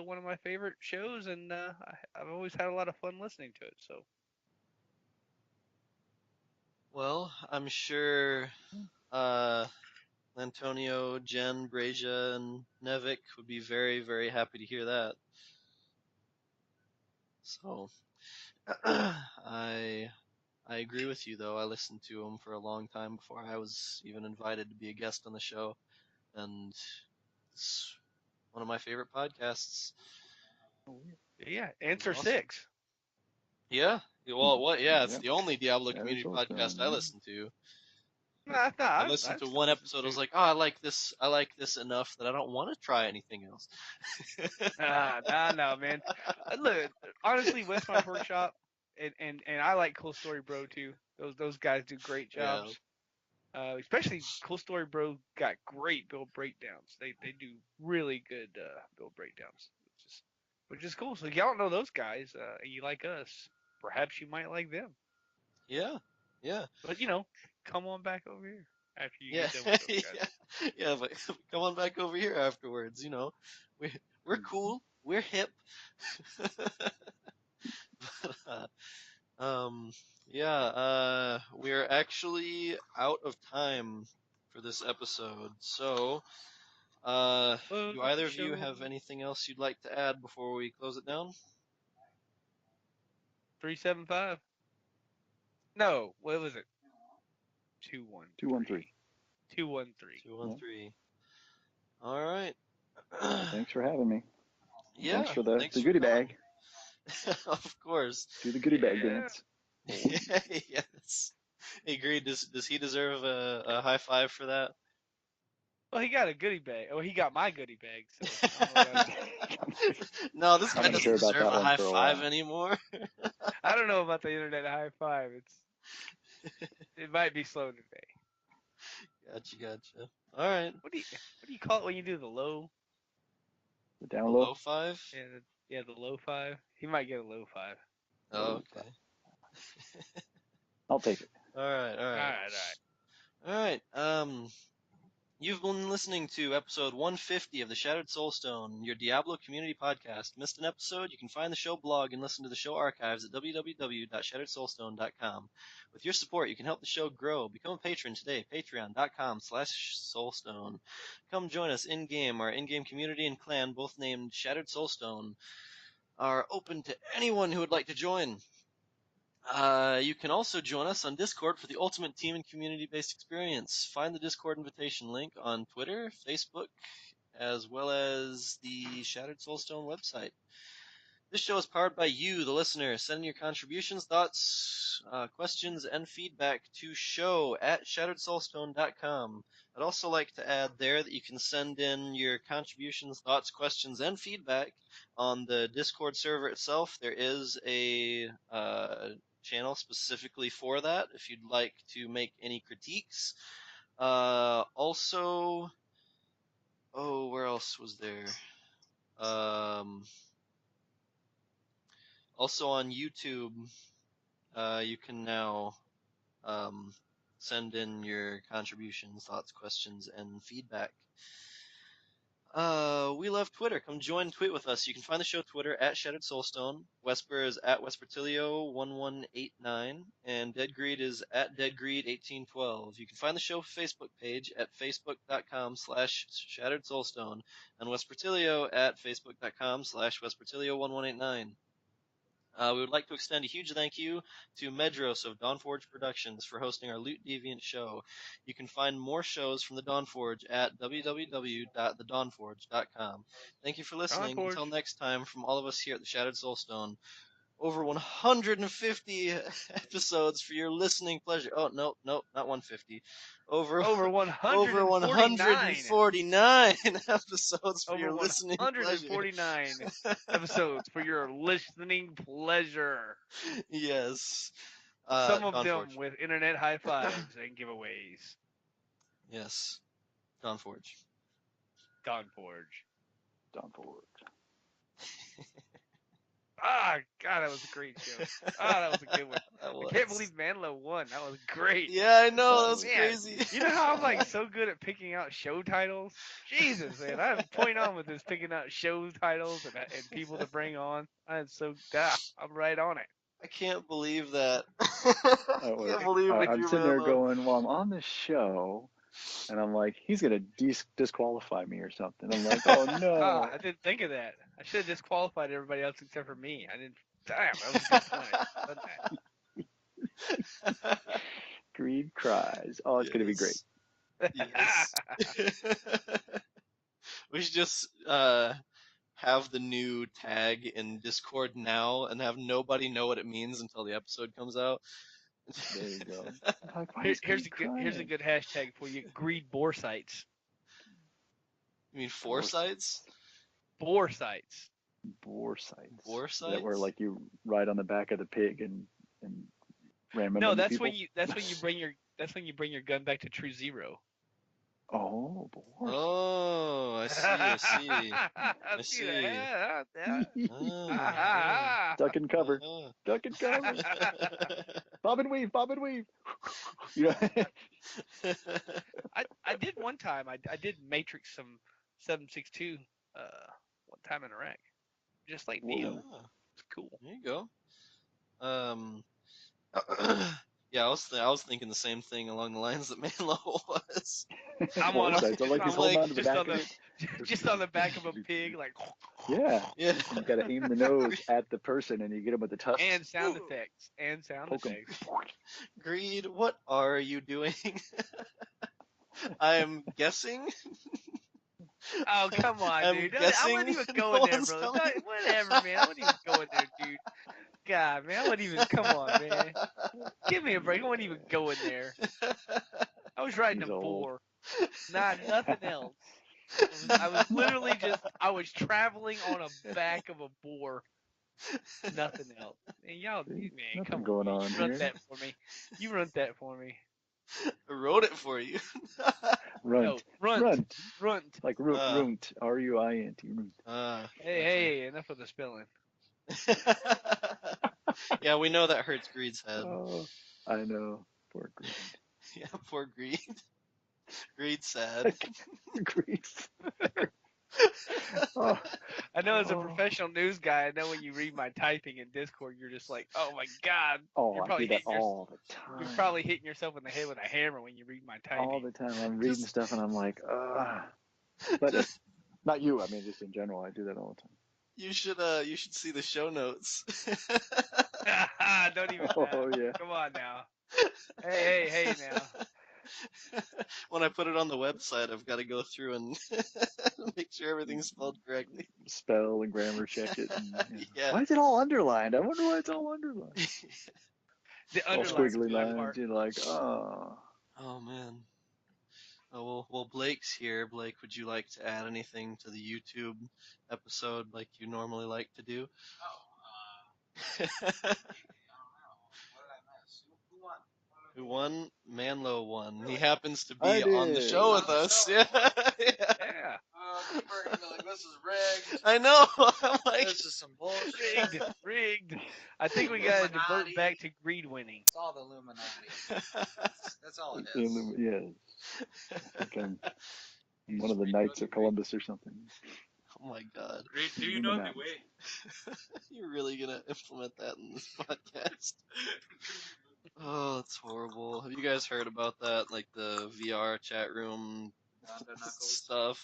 Speaker 1: one of my favorite shows, and I've always had a lot of fun listening to it. So
Speaker 2: Well, I'm sure Antonio, Jen, Brazia, and Nevik would be very, very happy to hear that. So, I agree with you though. I listened to him for a long time before I was even invited to be a guest on the show, and it's one of my favorite podcasts.
Speaker 1: yeah, answer
Speaker 2: Awesome.
Speaker 1: 6.
Speaker 2: Yeah. Well, what? Yeah, it's
Speaker 3: Yep.
Speaker 2: the only Diablo
Speaker 3: Shattered
Speaker 2: community
Speaker 3: Soulstone,
Speaker 2: podcast I listen to.
Speaker 1: Nah,
Speaker 2: I listened to one episode. I was like, oh, I like this enough that I don't want to try anything else.
Speaker 1: nah, man. Look, honestly, West Mountain Workshop and I like Cool Story Bro too. Those guys do great
Speaker 2: Yeah.
Speaker 1: jobs. Especially Cool Story Bro got great build breakdowns. They do really good build breakdowns, which is cool. So if y'all don't know those guys, and you like us, perhaps you might like them.
Speaker 2: Yeah. Yeah.
Speaker 1: But come on back over here after you
Speaker 2: Yeah.
Speaker 1: get done with those guys.
Speaker 2: Yeah. But come on back over here afterwards. You know, we're cool. We're hip. um. Yeah. We're actually out of time for this episode. So, do either of you have anything else you'd like to add before we close it down?
Speaker 1: 375? No, what was it? 213.
Speaker 3: 213.
Speaker 1: 213.
Speaker 2: 213. All right.
Speaker 3: Thanks for having me.
Speaker 2: Yeah.
Speaker 3: Thanks for the
Speaker 2: thanks
Speaker 3: goodie
Speaker 2: for coming.
Speaker 3: bag.
Speaker 2: Of course.
Speaker 3: Do the goodie bag
Speaker 1: Yeah.
Speaker 3: dance.
Speaker 2: Yes. Agreed. Does he deserve a high five for that?
Speaker 1: Well, he got a goodie bag. Oh, he got my goodie bag. So I don't know about,
Speaker 2: No, this
Speaker 3: I'm
Speaker 2: guy
Speaker 3: not
Speaker 2: doesn't
Speaker 3: sure about
Speaker 2: deserve
Speaker 3: that
Speaker 2: a
Speaker 3: one
Speaker 2: high
Speaker 3: for a
Speaker 2: five
Speaker 3: while.
Speaker 2: anymore.
Speaker 1: I don't know about the internet high five. It might be slow today.
Speaker 2: Gotcha. All right.
Speaker 1: What do you call it when you do the low?
Speaker 3: The
Speaker 2: The
Speaker 3: down
Speaker 2: low
Speaker 3: low.
Speaker 2: five.
Speaker 1: Yeah, the low 5. He might get a low 5.
Speaker 2: Oh, okay.
Speaker 3: I'll take it.
Speaker 2: All right. All right. You've been listening to episode 150 of the Shattered Soulstone, your Diablo community podcast. Missed an episode? You can find the show blog and listen to the show archives at www.shatteredsoulstone.com. With your support, you can help the show grow. Become a patron today, patreon.com/soulstone. Come join us in-game. Our in-game community and clan, both named Shattered Soulstone, are open to anyone who would like to join. You can also join us on Discord for the ultimate team and community-based experience. Find the Discord invitation link on Twitter, Facebook, as well as the Shattered Soulstone website. This show is powered by you, the listener. Send in your contributions, thoughts, questions, and feedback to show@shatteredsoulstone.com. I'd also like to add there that you can send in your contributions, thoughts, questions, and feedback on the Discord server itself. There is a channel specifically for that if you'd like to make any critiques. Also, where else was there? Also on YouTube, you can now send in your contributions, thoughts, questions, and feedback. We love Twitter. Come join, tweet with us. You can find the show Twitter @Shattered Soulstone. Vesper is @Vespertilio1189, and Dead Greed is @DeadGreed1812. You can find the show Facebook page at facebook.com/Shattered Soulstone, and Vespertilio at facebook.com/Vespertilio1189. We would like to extend a huge thank you to Medros of Dawnforge Productions for hosting our Loot Deviant show. You can find more shows from the Dawnforge at www.thedawnforge.com. Thank you for listening.
Speaker 1: Dawnforge.
Speaker 2: Until next time, from all of us here at the Shattered Soulstone, over 150 episodes for your listening pleasure. Oh, no, not 150. Over
Speaker 1: Over 149.
Speaker 2: 149 episodes for
Speaker 1: Over
Speaker 2: your listening pleasure.
Speaker 1: 149 episodes for your listening pleasure.
Speaker 2: Yes.
Speaker 1: Some of
Speaker 2: Dawn
Speaker 1: them
Speaker 2: Forge.
Speaker 1: with internet high fives and giveaways.
Speaker 2: Yes. Dawn Forge.
Speaker 1: Dawn Forge.
Speaker 3: Dawn Forge.
Speaker 1: Ah, God, that was a great show. Ah, that was a good one.
Speaker 2: That
Speaker 1: I can't
Speaker 2: was.
Speaker 1: believe Manlow won. That was great.
Speaker 2: Yeah, I know. That
Speaker 3: Oh,
Speaker 2: was
Speaker 1: Man,
Speaker 2: crazy.
Speaker 1: you know how I'm like so good at picking out show titles? Jesus, man, I'm point on with this picking out show titles and people to bring on. I'm right on it.
Speaker 2: I can't believe that. I
Speaker 3: well,
Speaker 2: can't believe we
Speaker 3: I'm
Speaker 2: drew
Speaker 3: sitting there
Speaker 2: Manlow.
Speaker 3: going, well, I'm on this show, and I'm like, he's gonna disqualify me or something. I'm like, oh no.
Speaker 1: I didn't think of that. I should have disqualified everybody else except for me. I didn't. Damn, that was a good point. I should have done that.
Speaker 3: Greed cries. Oh, it's gonna be great.
Speaker 2: Yes. We should just have the new tag in Discord now and have nobody know what it means until the episode comes out.
Speaker 3: There you go. Like, why is
Speaker 1: Here's
Speaker 3: Greed
Speaker 1: a good hashtag for you. Greed bore sites.
Speaker 2: You mean foresights?
Speaker 1: Bore sites.
Speaker 3: Bore sites.
Speaker 2: Bore
Speaker 3: That where
Speaker 2: sites?
Speaker 3: like you ride on the back of the pig and ram
Speaker 1: No,
Speaker 3: into
Speaker 1: that's
Speaker 3: people.
Speaker 1: when you bring your gun back to true zero.
Speaker 3: Oh, bore.
Speaker 2: Oh, I see. I see.
Speaker 1: that?
Speaker 3: Duck and cover. Duck and cover. Bob and weave. Bob and weave. You know?
Speaker 1: I did one time. I did Matrix some 762 one time in Iraq. Just like Neo. It's cool.
Speaker 2: There you go. Yeah, I was thinking the same thing along the lines that Manlow was.
Speaker 1: I'm
Speaker 3: Bore
Speaker 1: on a,
Speaker 3: sites. I like
Speaker 1: I'm
Speaker 3: he's holding
Speaker 1: like
Speaker 3: on to the
Speaker 1: just
Speaker 3: back
Speaker 1: on
Speaker 3: of
Speaker 1: the
Speaker 3: it.
Speaker 1: just on the back of a pig, like
Speaker 3: Yeah.
Speaker 2: Yeah.
Speaker 3: You gotta aim the nose at the person and you get him with the tusks.
Speaker 1: and sound effects
Speaker 3: Poke 'em.
Speaker 1: effects.
Speaker 2: Greed, what are you doing? I'm guessing.
Speaker 1: Oh come on,
Speaker 2: I'm
Speaker 1: dude! I
Speaker 2: guessing
Speaker 1: wouldn't even
Speaker 2: no
Speaker 1: go in there,
Speaker 2: one's
Speaker 1: brother.
Speaker 2: telling-
Speaker 1: Whatever, man. I wouldn't even go in there, dude. God, man, I wouldn't even. Come on, man. Give me a break. I wouldn't even go in there. I was riding
Speaker 3: He's
Speaker 1: a
Speaker 3: old.
Speaker 1: boar, nothing else. I was literally I was traveling on a back of a boar. Nothing else. And y'all, man,
Speaker 3: Nothing
Speaker 1: come on.
Speaker 3: going
Speaker 1: Man.
Speaker 3: on
Speaker 1: You run
Speaker 3: here.
Speaker 1: that for me. You run that for me.
Speaker 2: I wrote it for you.
Speaker 3: Runt.
Speaker 1: No, runt.
Speaker 3: Runt.
Speaker 1: Runt.
Speaker 3: Like runt. R-U-I-N-T. Runt.
Speaker 1: Hey, enough of the spelling.
Speaker 2: Yeah, we know that hurts Greed's head.
Speaker 3: Oh, I know. Poor Greed.
Speaker 2: Yeah, poor Greed. Greed's sad.
Speaker 3: Greed. Oh,
Speaker 1: I know as a professional news guy, I know when you read my typing in Discord, you're just like, oh my God.
Speaker 3: oh,
Speaker 1: You're
Speaker 3: I
Speaker 1: probably
Speaker 3: do that
Speaker 1: hitting
Speaker 3: all the time.
Speaker 1: You're probably hitting yourself in the head with a hammer when you read my typing.
Speaker 3: All the time. I'm reading stuff and I'm like, But not you. I mean, just in general, I do that all the time.
Speaker 2: You should see the show notes.
Speaker 1: Don't even.
Speaker 3: Oh, yeah.
Speaker 1: Come on now. Hey now.
Speaker 2: When I put it on the website, I've got to go through and make sure everything's spelled correctly.
Speaker 3: Spell and grammar check it. And,
Speaker 2: Yeah.
Speaker 3: Why is it all underlined? I wonder why it's all underlined.
Speaker 1: The
Speaker 3: All
Speaker 1: underline
Speaker 3: squiggly lines.
Speaker 1: part.
Speaker 3: You're like, oh.
Speaker 2: Oh man. Oh well, Blake's here. Blake, would you like to add anything to the YouTube episode like you normally like to do? Who won? Manlow won. He happens to be on the show with us. Yeah.
Speaker 1: Yeah.
Speaker 4: People are gonna be like, this is rigged.
Speaker 2: I know. I'm like,
Speaker 4: This is some bullshit.
Speaker 1: Rigged. I think we gotta divert back to greed winning.
Speaker 4: It's all the Illuminati. That's all it is.
Speaker 3: Yeah. I think I'm one of the Knights of Columbus or something.
Speaker 2: oh my god.
Speaker 4: Great. Do you know the way?
Speaker 2: You're really gonna implement that in this podcast? Oh, that's horrible. Have you guys heard about that? Like the VR chat room stuff?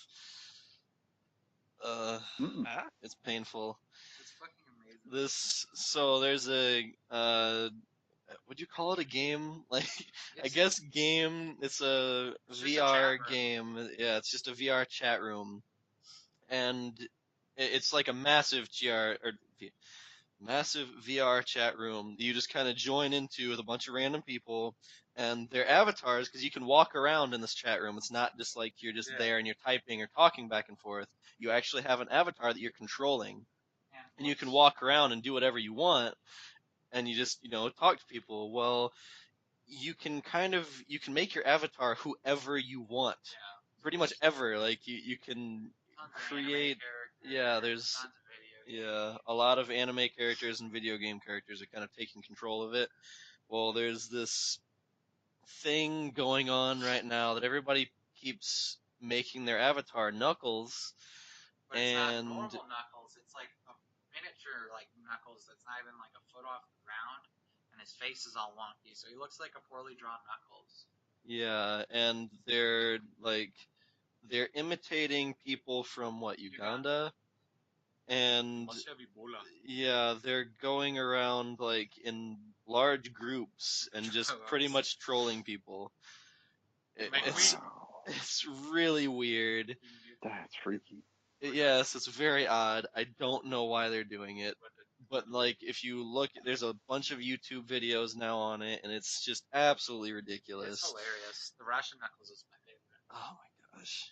Speaker 2: It's painful.
Speaker 4: It's fucking amazing.
Speaker 2: There's a would you call it a game? Like,
Speaker 4: Yes.
Speaker 2: I guess game. It's a
Speaker 4: It's just a
Speaker 2: VR
Speaker 4: chat room.
Speaker 2: game. Yeah, it's just a VR chat room, and it's like a massive massive VR chat room you just kind of join into with a bunch of random people and their avatars, because you can walk around in this chat room. It's not just like you're just there and you're typing or talking back and forth. You actually have an avatar that you're controlling, and you can walk around and do whatever you want, and you just, talk to people. Well, you can make your avatar whoever you want. Pretty much ever. Like you can create, there's a lot of anime characters and video game characters are kind of taking control of it. Well, there's this thing going on right now that everybody keeps making their avatar Knuckles.
Speaker 4: But it's not normal Knuckles. It's like a miniature Knuckles that's not even like a foot off the ground, and his face is all wonky, so he looks like a poorly drawn Knuckles.
Speaker 2: Yeah, and they're imitating people from Uganda? And yeah, they're going around in large groups and just pretty much trolling people. It's really weird.
Speaker 3: That's freaky.
Speaker 2: Yes, it's very odd. I don't know why they're doing it. But if you look, there's a bunch of YouTube videos now on it, and it's just absolutely ridiculous.
Speaker 4: It's hilarious. The Russian Knuckles is my favorite.
Speaker 2: Oh my gosh.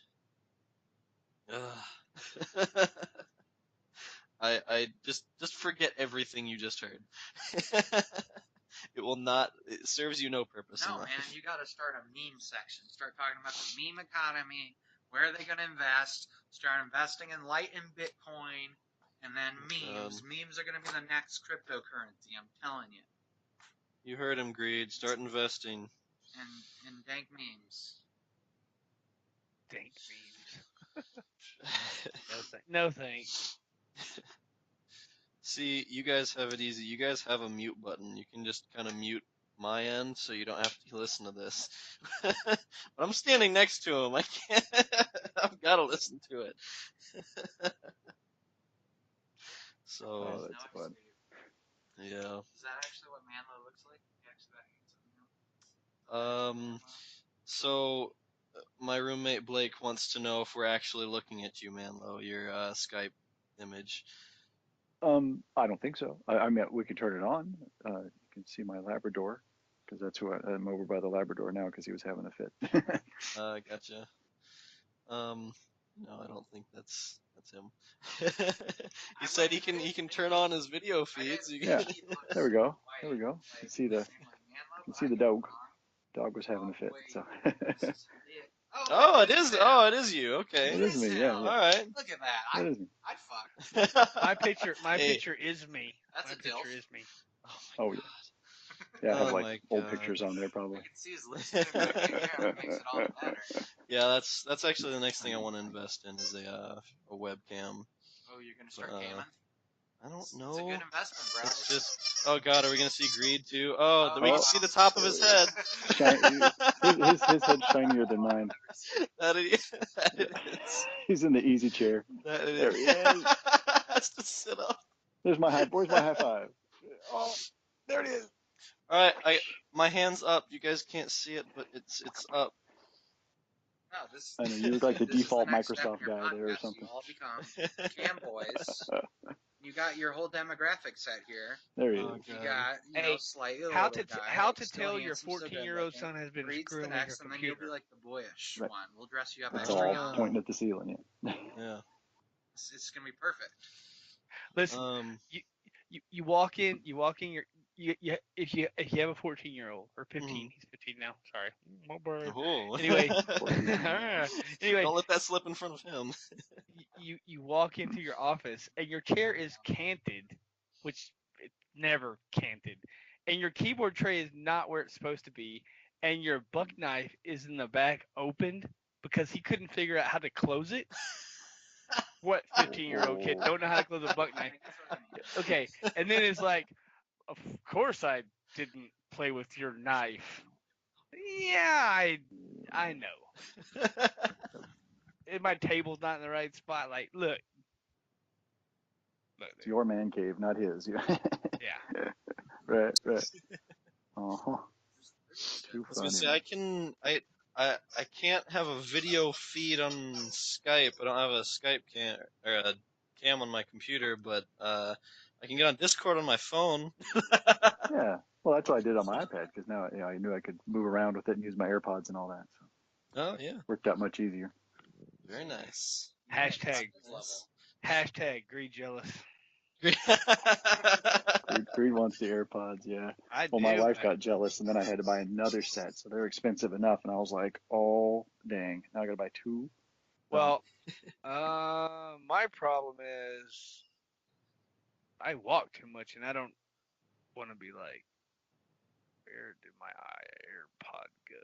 Speaker 2: I just forget everything you just heard. It serves you no purpose.
Speaker 4: No, man, you gotta start a meme section. Start talking about the meme economy. Where are they gonna invest? Start investing in Light and Bitcoin, and then memes. Memes are gonna be the next cryptocurrency, I'm telling you.
Speaker 2: You heard him, Greed. Start investing.
Speaker 4: And dank memes.
Speaker 1: Dank memes. No thanks.
Speaker 2: See, you guys have it easy. You guys have a mute button. You can just kind of mute my end so you don't have to listen to this. But I'm standing next to him. I can't. I've got to listen to it. So,
Speaker 3: that's fun.
Speaker 2: Yeah.
Speaker 4: Is that actually what Manlow looks like?
Speaker 2: So my roommate Blake wants to know if we're actually looking at you, Manlow, your Skype image.
Speaker 3: I don't think so. I mean, we can turn it on. You can see my Labrador, because that's who I'm over by the Labrador now because he was having a fit.
Speaker 2: Gotcha. No, I don't think that's him. He said he can turn on his video feeds.
Speaker 3: Yeah, there we go. There we go. You can see the dog. Dog was having a fit. So.
Speaker 2: Oh, it is you. Okay.
Speaker 3: It is me. Yeah.
Speaker 2: All right.
Speaker 4: Look at that.
Speaker 3: It is me.
Speaker 4: I'd fuck.
Speaker 1: My picture is me.
Speaker 4: That's
Speaker 1: my
Speaker 4: a
Speaker 1: picture
Speaker 4: dilf.
Speaker 1: is me.
Speaker 3: Oh yeah. Yeah, I have old pictures on there probably.
Speaker 4: I can see his lips in my camera. It makes it all better.
Speaker 2: Yeah, that's actually the next thing I want to invest in is a webcam.
Speaker 4: Oh, you're gonna start gaming?
Speaker 2: I don't know.
Speaker 4: It's a good investment, bro.
Speaker 2: It's just, oh god, are we gonna see Greed too? Oh, we can see the top of his head.
Speaker 3: His head's shinier than mine.
Speaker 2: That it is.
Speaker 3: He's in the easy chair.
Speaker 2: There
Speaker 3: he is.
Speaker 2: Has to sit up.
Speaker 3: Where's my high five? Oh, there it is.
Speaker 2: All right, my hand's up. You guys can't see it, but it's up.
Speaker 4: No,
Speaker 3: I know you look like the default Microsoft guy there or something.
Speaker 4: You all become cam boys. You got your whole demographic set here.
Speaker 3: There he is.
Speaker 4: You got, slightly
Speaker 1: how
Speaker 4: guy,
Speaker 1: to tell your 14-year-old son has been screwing with your computer.
Speaker 4: And then you'll be like the boyish one. We'll dress you up
Speaker 3: It's
Speaker 4: extra
Speaker 3: all
Speaker 4: young.
Speaker 3: pointing at the ceiling.
Speaker 2: Yeah.
Speaker 4: It's gonna be perfect.
Speaker 1: Listen, you walk in your if you have a 14-year-old or 15, he's 15 now. Sorry.
Speaker 2: Oh.
Speaker 1: Anyway,
Speaker 2: don't let that slip in front of him.
Speaker 1: you walk into your office and your chair is canted, which it's never canted, and your keyboard tray is not where it's supposed to be, and your buck knife is in the back opened because he couldn't figure out how to close it. What 15-year-old kid don't know how to close a buck knife? Okay, and then it's like, of course I didn't play with your knife. Yeah, I know. And my table's not in the right spot. Like, look.
Speaker 3: It's your man cave, not his.
Speaker 1: Yeah.
Speaker 3: Right. Uh-huh. Too
Speaker 2: I was gonna say, I can't have a video feed on Skype. I don't have a Skype cam or a cam on my computer, but I can get on Discord on my phone.
Speaker 3: Yeah. Well, that's what I did on my iPad because now I knew I could move around with it and use my AirPods and all that. So
Speaker 2: Oh yeah,
Speaker 3: worked out much easier.
Speaker 2: very nice.
Speaker 1: Hashtag
Speaker 2: Nice.
Speaker 1: greed jealous.
Speaker 3: Greed wants the AirPods. Yeah.
Speaker 1: I
Speaker 3: Well,
Speaker 1: do.
Speaker 3: my wife got jealous, and then I had to buy another set. So they're expensive enough, and I was like, oh dang, now I got to buy two.
Speaker 1: Well, my problem is I walk too much, and I don't want to be like, where did my AirPod go?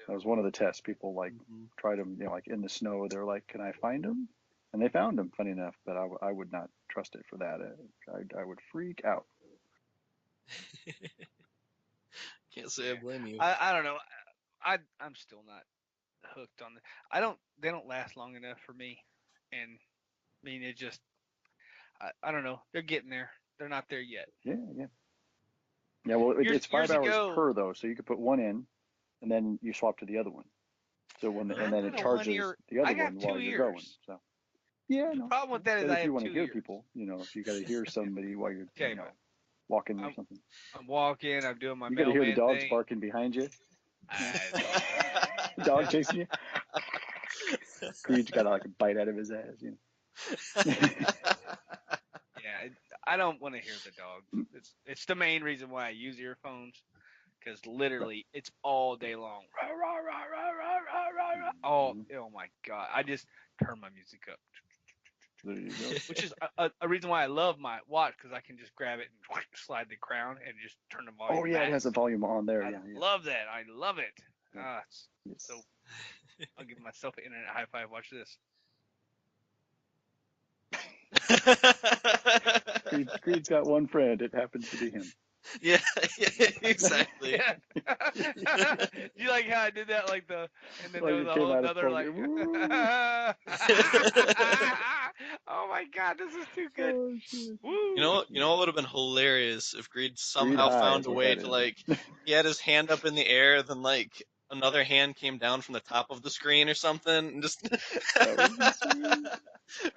Speaker 3: That was one of the tests. People like tried them, like in the snow. They're like, "Can I find them?" And they found them. Funny enough, but I would not trust it for that. I would freak out.
Speaker 2: Can't say I blame you.
Speaker 1: I don't know. I'm still not hooked on the. They don't last long enough for me, and I mean it just. I don't know. They're getting there. They're not there yet.
Speaker 3: Yeah. Yeah. Well, it's 5 hours
Speaker 1: ago,
Speaker 3: per though, so you could put one in, and then you swap to the other one. So and then it charges the other one while you're going. So. Yeah,
Speaker 1: the problem with that is
Speaker 3: if you want to hear people, if you got to hear somebody while you're walking or something.
Speaker 1: I'm walking. I'm doing my.
Speaker 3: You got to hear the dogs barking behind you. Dog chasing you. Creed's got like a bite out of his ass.
Speaker 1: Yeah, I don't want to hear the dog. It's the main reason why I use earphones, because literally it's all day long. Oh my god! I just turn my music up.
Speaker 3: There you go.
Speaker 1: Which is a reason why I love my watch, because I can just grab it and slide the crown and just turn the volume.
Speaker 3: Oh yeah,
Speaker 1: back.
Speaker 3: it has the volume on there.
Speaker 1: I love that. I love it.
Speaker 3: Yeah.
Speaker 1: So I'll give myself an internet high five. Watch this.
Speaker 3: Creed's got one friend. It happens to be him.
Speaker 2: Yeah, exactly.
Speaker 1: You like how I did that, like and then
Speaker 3: like
Speaker 1: there was a whole another like. Oh my god, this is too good.
Speaker 3: Oh,
Speaker 2: You know what would have been hilarious if Greed somehow found a way to he had his hand up in the air, then another hand came down from the top of the screen or something, and just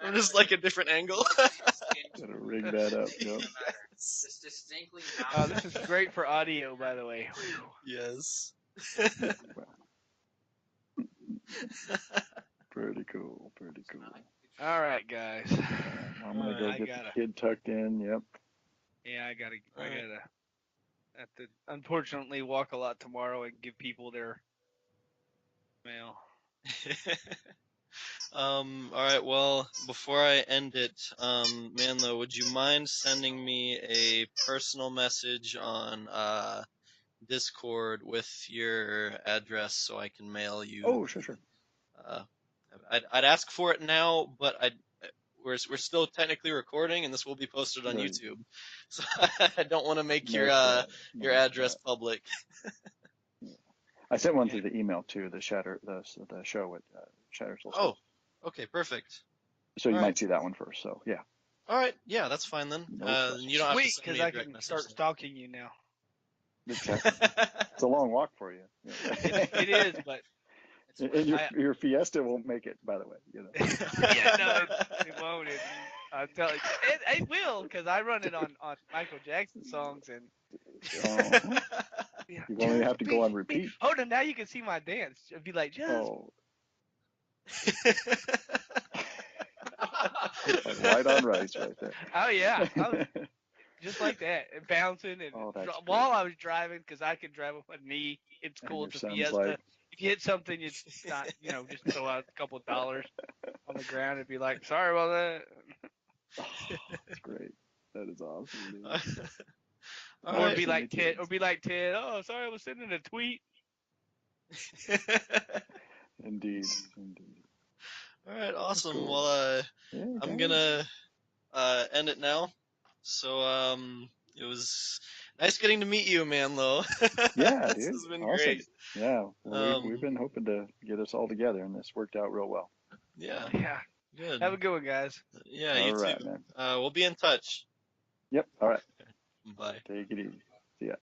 Speaker 2: or just like a different angle.
Speaker 3: Gotta rig that up. Yep.
Speaker 4: It's distinctly
Speaker 1: not. This is great for audio, by the way.
Speaker 2: Yes.
Speaker 3: Pretty cool.
Speaker 1: All right, guys.
Speaker 3: I'm gonna go get the kid tucked in. Yep.
Speaker 1: Yeah, I gotta have to unfortunately walk a lot tomorrow and give people their mail.
Speaker 2: All right. Well, before I end it, Manlow, would you mind sending me a personal message on Discord with your address so I can mail you?
Speaker 3: Oh, sure.
Speaker 2: I'd ask for it now, but we're still technically recording, and this will be posted on YouTube, so I don't want to make your address public.
Speaker 3: I sent one through the email too. The show at Shatter Soulstone.
Speaker 2: Oh, okay, perfect.
Speaker 3: So you might see that one first. So yeah.
Speaker 2: All right, yeah, that's fine then. You don't have to send me a direct message.
Speaker 1: Start stalking you now.
Speaker 3: It's a long walk for you.
Speaker 1: It is, but.
Speaker 3: And your Fiesta won't make it, by the way.
Speaker 1: Yeah, no, it won't. I'm telling you, it will, because I run it on Michael Jackson songs, and
Speaker 3: you only have to go on repeat.
Speaker 1: Hold on, now you can see my dance. It'd be like, just.
Speaker 3: White on rice, right there.
Speaker 1: Oh yeah, just like that, and bouncing, and while I was driving, because I can drive with my knee. It's cool. It's a Fiesta. If you hit something, it's not, just throw out a couple of dollars on the ground and be like, sorry about that.
Speaker 3: That's great. That is awesome.
Speaker 1: Or be like Ted. Oh, sorry, I was sending a tweet.
Speaker 3: Indeed.
Speaker 2: All right, awesome.
Speaker 3: Cool.
Speaker 2: Well, I'm gonna end it now. So it was nice getting to meet you, Manlow.
Speaker 3: Yeah, dude.
Speaker 2: This has been
Speaker 3: awesome.
Speaker 2: great.
Speaker 3: Yeah, we've been hoping to get us all together, and this worked out real well.
Speaker 2: Yeah. Good.
Speaker 1: Have a good one, guys.
Speaker 2: Yeah, you too.
Speaker 3: Man.
Speaker 2: We'll be in touch.
Speaker 3: Yep. All right.
Speaker 2: Bye.
Speaker 3: Take it easy. See ya.